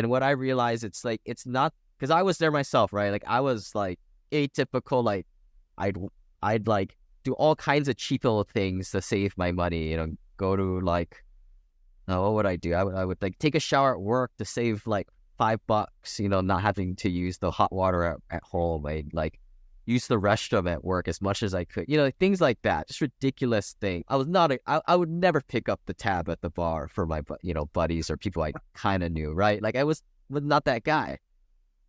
what I realize, it's like, it's not, because I was there myself, right? Like, I was like atypical, like I'd like do all kinds of cheap little things to save my money, go to like, what would I do? I would like take a shower at work to save like $5, not having to use the hot water at home. I'd like use the restroom at work as much as I could, like things like that, just ridiculous thing. I would never pick up the tab at the bar for my, buddies or people I kind of knew, right? Like, I was not that guy.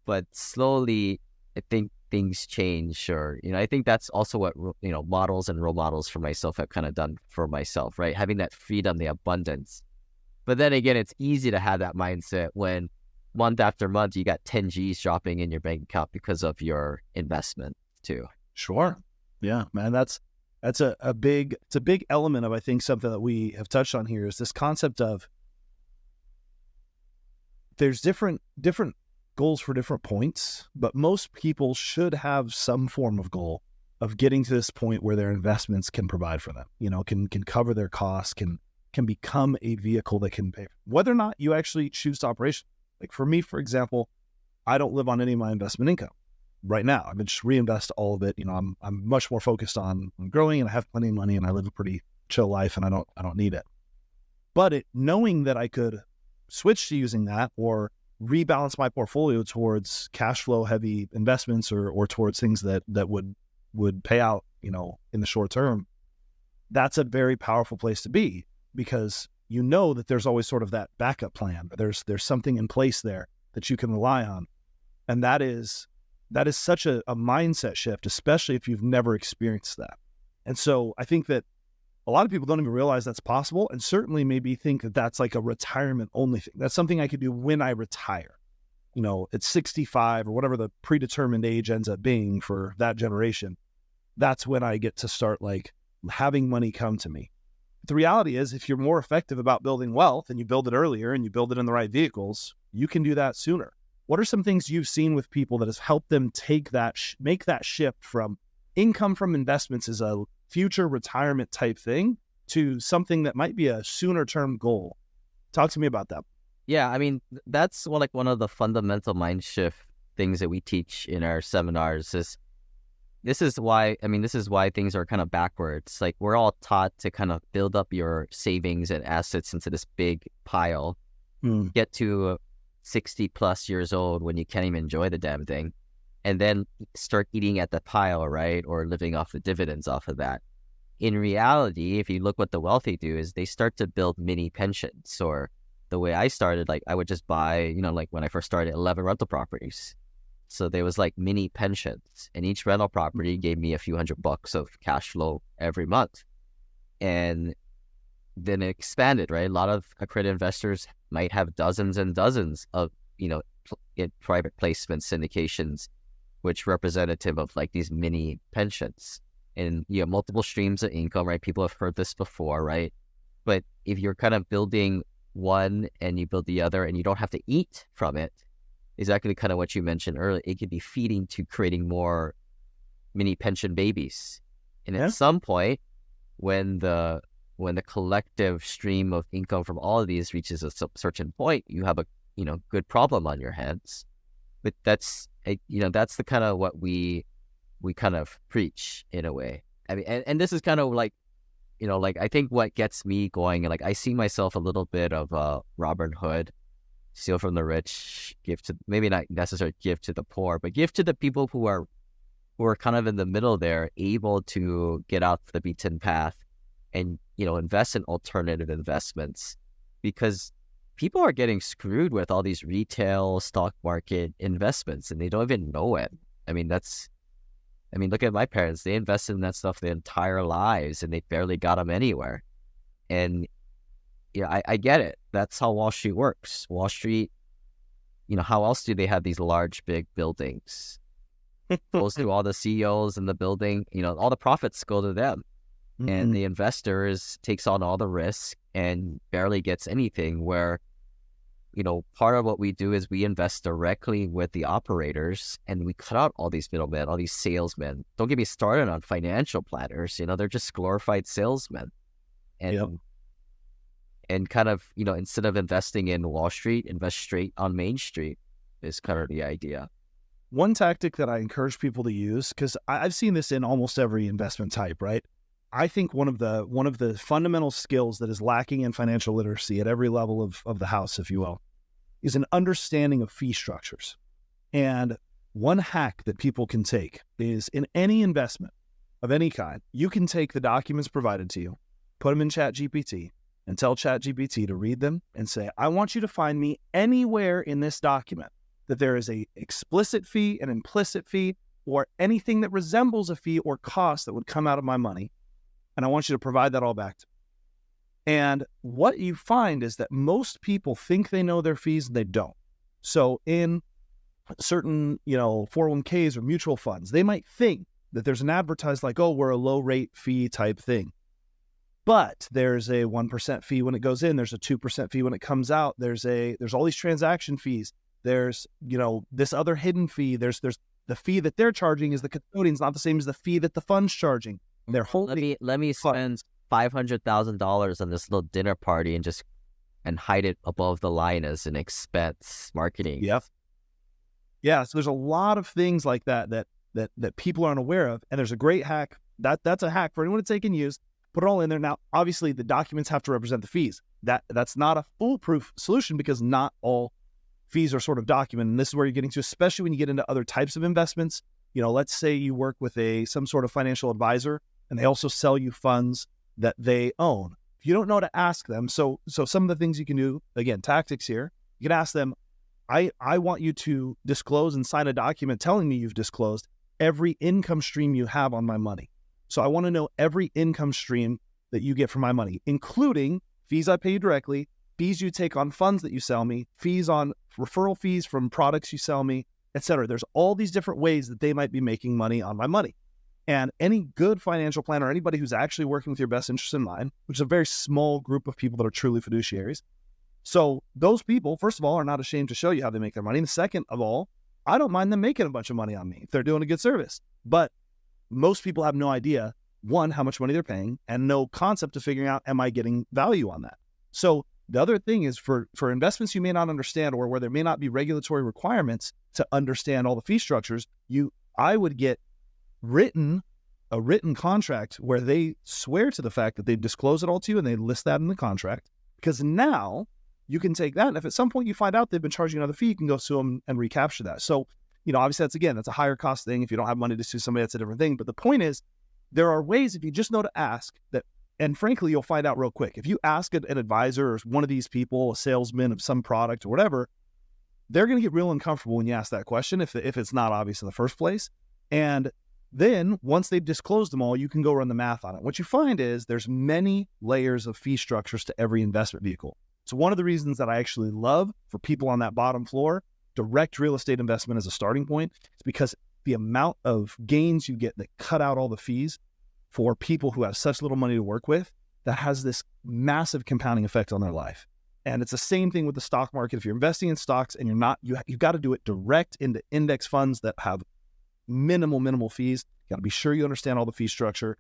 But slowly, I think things change, or, I think that's also what, models and role models for myself have kind of done for myself, right? Having that freedom, the abundance. But then again, it's easy to have that mindset when month after month, you got 10 G's dropping in your bank account because of your investment too. Sure. Yeah, man, that's a big element of, I think, something that we have touched on here, is this concept of there's different goals for different points, but most people should have some form of goal of getting to this point where their investments can provide for them, can cover their costs, can become a vehicle that can pay, whether or not you actually choose to operation. Like for me, for example, I don't live on any of my investment income right now. I just reinvest all of it. I'm much more focused on growing, and I have plenty of money, and I live a pretty chill life, and I don't need it. But knowing that I could switch to using that, or rebalance my portfolio towards cash flow heavy investments, or towards things that would pay out, in the short term, that's a very powerful place to be, because that there's always sort of that backup plan. There's something in place there that you can rely on. And that is such a mindset shift, especially if you've never experienced that. And so I think that a lot of people don't even realize that's possible, and certainly maybe think that that's like a retirement only thing. That's something I could do when I retire, at 65 or whatever the predetermined age ends up being for that generation. That's when I get to start like having money come to me. The reality is, if you're more effective about building wealth and you build it earlier and you build it in the right vehicles, you can do that sooner. What are some things you've seen with people that has helped them make that shift from income from investments as a future retirement type thing to something that might be a sooner term goal? Talk to me about that. Yeah, I mean, that's one of the fundamental mind shift things that we teach in our seminars. This is why things are kind of backwards. Like, we're all taught to kind of build up your savings and assets into this big pile, get to 60 plus years old when you can't even enjoy the damn thing, and then start eating at the pile, right? Or living off the dividends off of that. In reality, if you look what the wealthy do, is they start to build mini pensions. Or the way I started, like, I would just buy, like when I first started, 11 rental properties. So there was like mini pensions, and each rental property gave me a few $100 of cash flow every month. And then it expanded, right? A lot of accredited investors might have dozens and dozens of, in private placement syndications, which representative of like these mini pensions. And you have multiple streams of income, right? People have heard this before, right? But if you're kind of building one and you build the other and you don't have to eat from it, exactly kind of what you mentioned earlier, it could be feeding to creating more mini pension babies. And at some point, when the when the collective stream of income from all of these reaches a certain point, you have a, good problem on your hands. But that's the kind of what we kind of preach in a way. I mean, and this is kind of like, I think what gets me going, like I see myself a little bit of Robin Hood, steal from the rich, give to, maybe not necessarily give to the poor, but give to the people who are kind of in the middle there, able to get out the beaten path and, invest in alternative investments, because people are getting screwed with all these retail stock market investments and they don't even know it. Look at my parents. They invested in that stuff their entire lives and they barely got them anywhere. And I get it. That's how Wall Street works. Wall Street, how else do they have these large, big buildings? Goes to all the CEOs in the building, all the profits go to them. Mm-hmm. And the investors takes on all the risk and barely gets anything, where, part of what we do is we invest directly with the operators and we cut out all these middlemen, all these salesmen. Don't get me started on financial planners. They're just glorified salesmen. And yep. And kind of, instead of investing in Wall Street, invest straight on Main Street is kind of the idea. One tactic that I encourage people to use, because I've seen this in almost every investment type, right? I think one of the fundamental skills that is lacking in financial literacy at every level of the house, if you will, is an understanding of fee structures. And one hack that people can take is, in any investment of any kind, you can take the documents provided to you, put them in ChatGPT, and tell ChatGPT to read them and say, I want you to find me anywhere in this document that there is a explicit fee, an implicit fee, or anything that resembles a fee or cost that would come out of my money. And I want you to provide that all back to me. And what you find is that most people think they know their fees and they don't. So in certain, 401ks or mutual funds, they might think that there's an advertised like, oh, we're a low rate fee type thing. But there's a 1% fee when it goes in. There's a 2% fee when it comes out. There's all these transaction fees. There's, this other hidden fee. There's the fee that they're charging is the custodian's not the same as the fee that the fund's charging. They're holding. Let me spend $500,000 on this little dinner party and hide it above the line as an expense marketing. Yep. Yeah. So there's a lot of things like that people aren't aware of. And there's a great hack. That's a hack for anyone to take and use. Put it all in there. Now, obviously, the documents have to represent the fees. That's not a foolproof solution, because not all fees are sort of documented. And this is where you're getting to, especially when you get into other types of investments. Let's say you work with some sort of financial advisor and they also sell you funds that they own. If you don't know to ask them, so some of the things you can do, again, tactics here, you can ask them, I want you to disclose and sign a document telling me you've disclosed every income stream you have on my money. So I want to know every income stream that you get from my money, including fees I pay you directly, fees you take on funds that you sell me, fees on referral fees from products you sell me, etc. There's all these different ways that they might be making money on my money. And any good financial planner, anybody who's actually working with your best interest in mind, which is a very small group of people that are truly fiduciaries. So those people, first of all, are not ashamed to show you how they make their money. And second of all, I don't mind them making a bunch of money on me if they're doing a good service. But most people have no idea, one, how much money they're paying, and no concept of figuring out, am I getting value on that? So the other thing is for investments you may not understand, or where there may not be regulatory requirements to understand all the fee structures, I would get a written contract where they swear to the fact that they disclose it all to you and they list that in the contract, because now you can take that. And if at some point you find out they've been charging another fee, you can go sue them and recapture that. So, obviously that's a higher cost thing. If you don't have money to sue somebody, that's a different thing. But the point is, there are ways, if you just know to ask, that, and frankly, you'll find out real quick. If you ask an advisor or one of these people, a salesman of some product or whatever, they're going to get real uncomfortable when you ask that question if it's not obvious in the first place. And then once they've disclosed them all, you can go run the math on it. What you find is there's many layers of fee structures to every investment vehicle. So one of the reasons that I actually love, for people on that bottom floor, direct real estate investment as a starting point, is because the amount of gains you get that cut out all the fees for people who have such little money to work with, that has this massive compounding effect on their life. And it's the same thing with the stock market. If you're investing in stocks and you've got to do it direct into index funds that have minimal fees. You got to be sure you understand all the fee structure.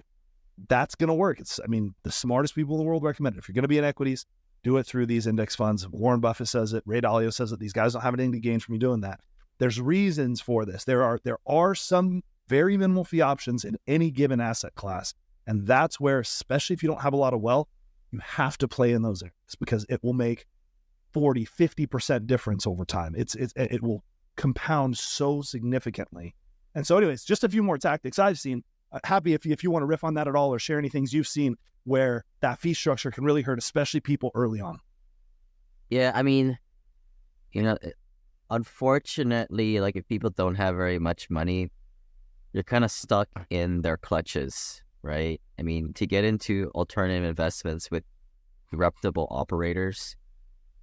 that's going to work. The smartest people in the world recommend it. If you're going to be in equities, do it through these index funds. Warren Buffett says it. Ray Dalio says it. These guys don't have anything to gain from you doing that. There's reasons for this. There are some very minimal fee options in any given asset class. And that's where, especially if you don't have a lot of wealth, you have to play in those areas because it will make 40, 50% difference over time. It will compound so significantly. And so anyways, just a few more tactics I've seen. Happy if you want to riff on that at all or share any things you've seen where that fee structure can really hurt, especially people early on. Yeah, unfortunately, like if people don't have very much money, you're kind of stuck in their clutches, right? To get into alternative investments with reputable operators,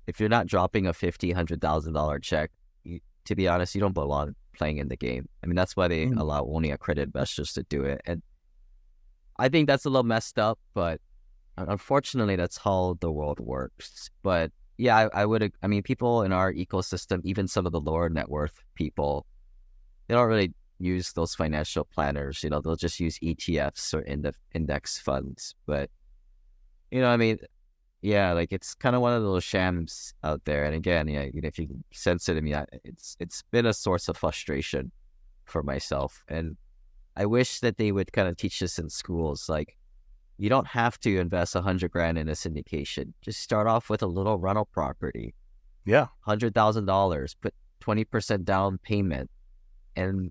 if you're not dropping a $50,000, $100,000 check, to be honest, you don't belong playing in the game. That's why they allow only accredited investors to do it. And I think that's a little messed up, but unfortunately, that's how the world works. But yeah, I would, people in our ecosystem, even some of the lower net worth people, they don't really use those financial planners. They'll just use ETFs or index funds. But, yeah, like it's kind of one of those shams out there. And again, if you sense it, it's been a source of frustration for myself. And I wish that they would kind of teach this in schools. Like, you don't have to invest $100,000 in a syndication. Just start off with a little rental property. Yeah, $100,000. Put 20% down payment, and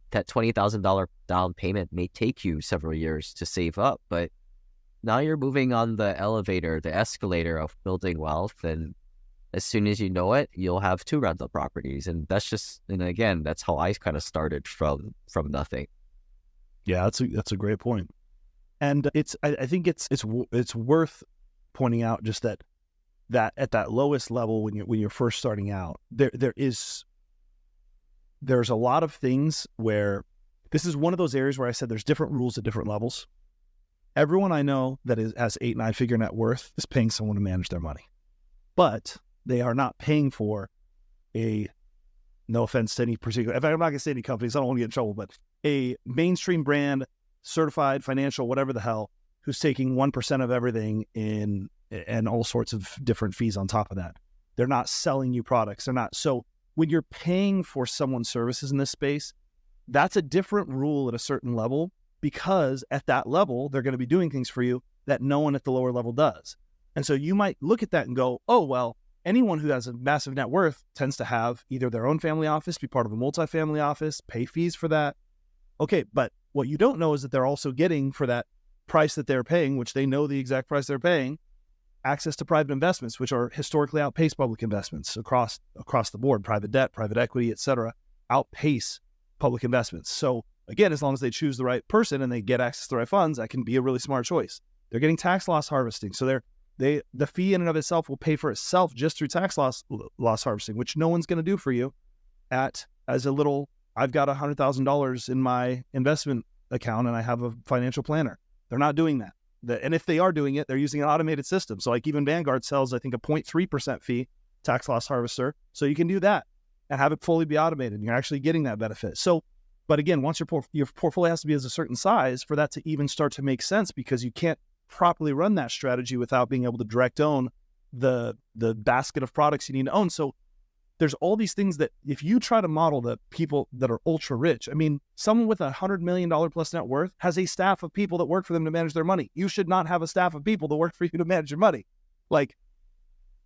that $20,000 down payment may take you several years to save up, but now you're moving on the escalator of building wealth, and as soon as you know it, you'll have 2 rental properties, and that's how I kind of started from nothing. Yeah, that's a great point, and I think it's worth pointing out just that at that lowest level when you're first starting out, there's a lot of things where this is one of those areas where I said there's different rules at different levels. Everyone I know that has 8-9 figure net worth is paying someone to manage their money, but they are not paying for no offense to any particular, I'm not going to say any companies, I don't want to get in trouble, but a mainstream brand, certified financial, whatever the hell, who's taking 1% of everything and all sorts of different fees on top of that. They're not selling you products. They're not. So when you're paying for someone's services in this space, that's a different rule at a certain level, because at that level, they're going to be doing things for you that no one at the lower level does. And so you might look at that and go, oh, well, anyone who has a massive net worth tends to have either their own family office, be part of a multifamily office, pay fees for that. Okay, but what you don't know is that they're also getting, for that price that they're paying, which they know the exact price they're paying, access to private investments, which are historically outpace public investments across the board. Private debt, private equity, et cetera, outpace public investments. So again, as long as they choose the right person and they get access to the right funds, that can be a really smart choice. They're getting tax loss harvesting. So the fee in and of itself will pay for itself just through tax loss harvesting, which no one's going to do for you as a little, I've got $100,000 in my investment account and I have a financial planner. They're not doing that. And if they are doing it, they're using an automated system. So like even Vanguard sells, I think, a 0.3% fee tax loss harvester. So you can do that and have it fully be automated. And you're actually getting that benefit. So, but again, once your portfolio has to be as a certain size for that to even start to make sense, because you can't properly run that strategy without being able to direct own the basket of products you need to own. So there's all these things that if you try to model the people that are ultra rich, someone with $100 million plus net worth has a staff of people that work for them to manage their money. You should not have a staff of people that work for you to manage your money.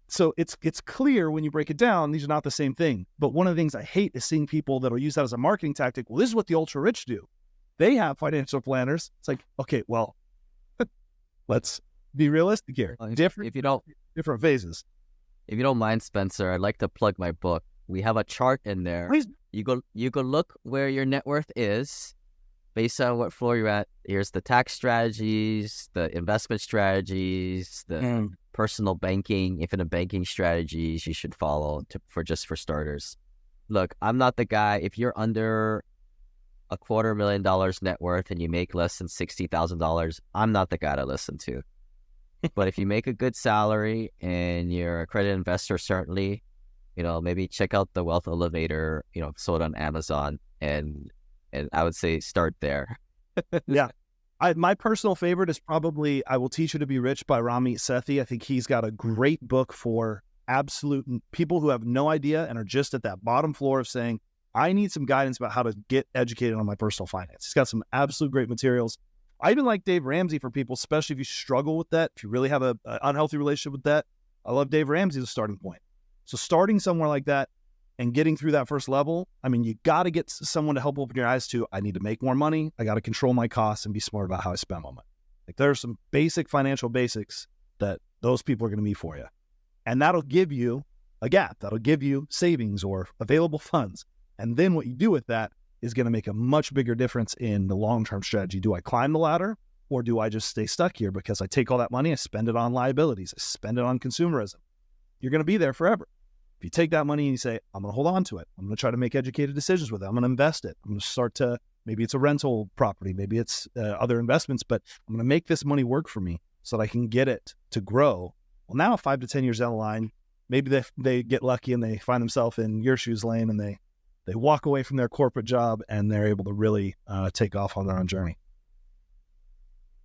So it's clear when you break it down, these are not the same thing. But one of the things I hate is seeing people that will use that as a marketing tactic. Well, this is what the ultra rich do. They have financial planners. It's like, okay, well, let's be realistic here. Different phases. If you don't mind, Spencer, I'd like to plug my book. We have a chart in there. Please. You go look where your net worth is based on what floor you're at. Here's the tax strategies, the investment strategies, the personal banking, infinite banking strategies you should follow for starters. Look, I'm not the guy. If you're under $250,000 net worth and you make less than $60,000, I'm not the guy to listen to. But if you make a good salary and you're a accredited investor, certainly, maybe check out the Wealth Elevator, sold on Amazon, and I would say start there. Yeah. My personal favorite is probably I Will Teach You to Be Rich by Ramit Sethi. I think he's got a great book for absolute people who have no idea and are just at that bottom floor of saying, I need some guidance about how to get educated on my personal finance. He's got some absolute great materials. I even like Dave Ramsey for people, especially if you struggle with that, if you really have an unhealthy relationship with that. I love Dave Ramsey as a starting point. So starting somewhere like that and getting through that first level, I mean, you got to get someone to help open your eyes to, I need to make more money. I got to control my costs and be smart about how I spend my money. Like there are some basic financial basics that those people are going to be for you. And that'll give you a gap. That'll give you savings or available funds. And then what you do with that is going to make a much bigger difference in the long-term strategy. Do I climb the ladder or do I just stay stuck here because I take all that money, I spend it on liabilities, I spend it on consumerism? You're going to be there forever. If you take that money and you say, I'm going to hold on to it, I'm going to try to make educated decisions with it, I'm going to invest it, I'm going to start to, maybe it's a rental property, maybe it's other investments, but I'm going to make this money work for me so that I can get it to grow. Well, now 5 to 10 years down the line, maybe they get lucky and they find themselves in your shoes lane and they walk away from their corporate job and they're able to really take off on their own journey.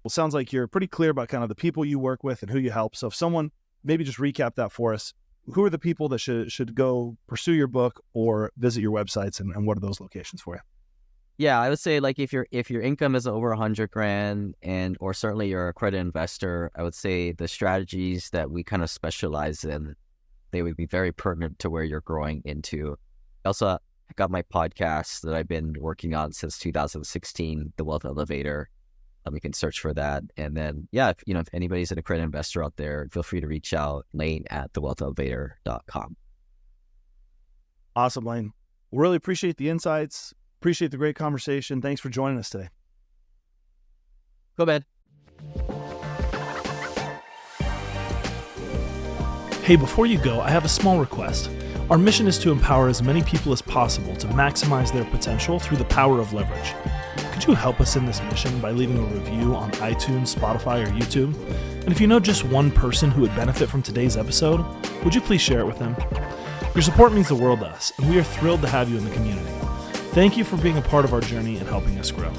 Well, it sounds like you're pretty clear about kind of the people you work with and who you help. So if someone, maybe just recap that for us. Who are the people that should go pursue your book or visit your websites, and what are those locations for you? Yeah, I would say like if your income is over $100,000 or certainly you're a credit investor, I would say the strategies that we kind of specialize in, they would be very pertinent to where you're growing into. Also, I got my podcast that I've been working on since 2016, The Wealth Elevator. We can search for that. And then, yeah, if anybody's an accredited investor out there, feel free to reach out, lane@thewealthelevator.com. Awesome, Lane. We really appreciate the insights. Appreciate the great conversation. Thanks for joining us today. Go, man. Hey, before you go, I have a small request. Our mission is to empower as many people as possible to maximize their potential through the power of leverage. Could you help us in this mission by leaving a review on iTunes, Spotify, or YouTube? And if you know just one person who would benefit from today's episode, would you please share it with them? Your support means the world to us, and we are thrilled to have you in the community. Thank you for being a part of our journey and helping us grow.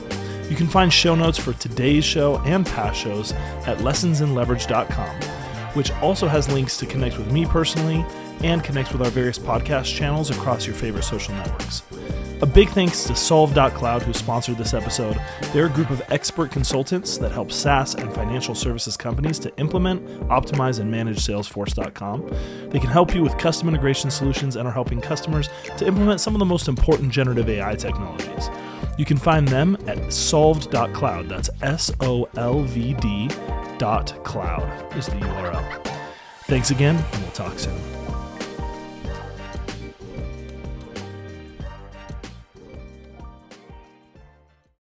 You can find show notes for today's show and past shows at lessonsinleverage.com, which also has links to connect with me personally and connect with our various podcast channels across your favorite social networks. A big thanks to Solve.cloud, who sponsored this episode. They're a group of expert consultants that help SaaS and financial services companies to implement, optimize, and manage Salesforce.com. They can help you with custom integration solutions and are helping customers to implement some of the most important generative AI technologies. You can find them at solved.cloud. That's SOLVD.cloud is the URL. Thanks again, and we'll talk soon.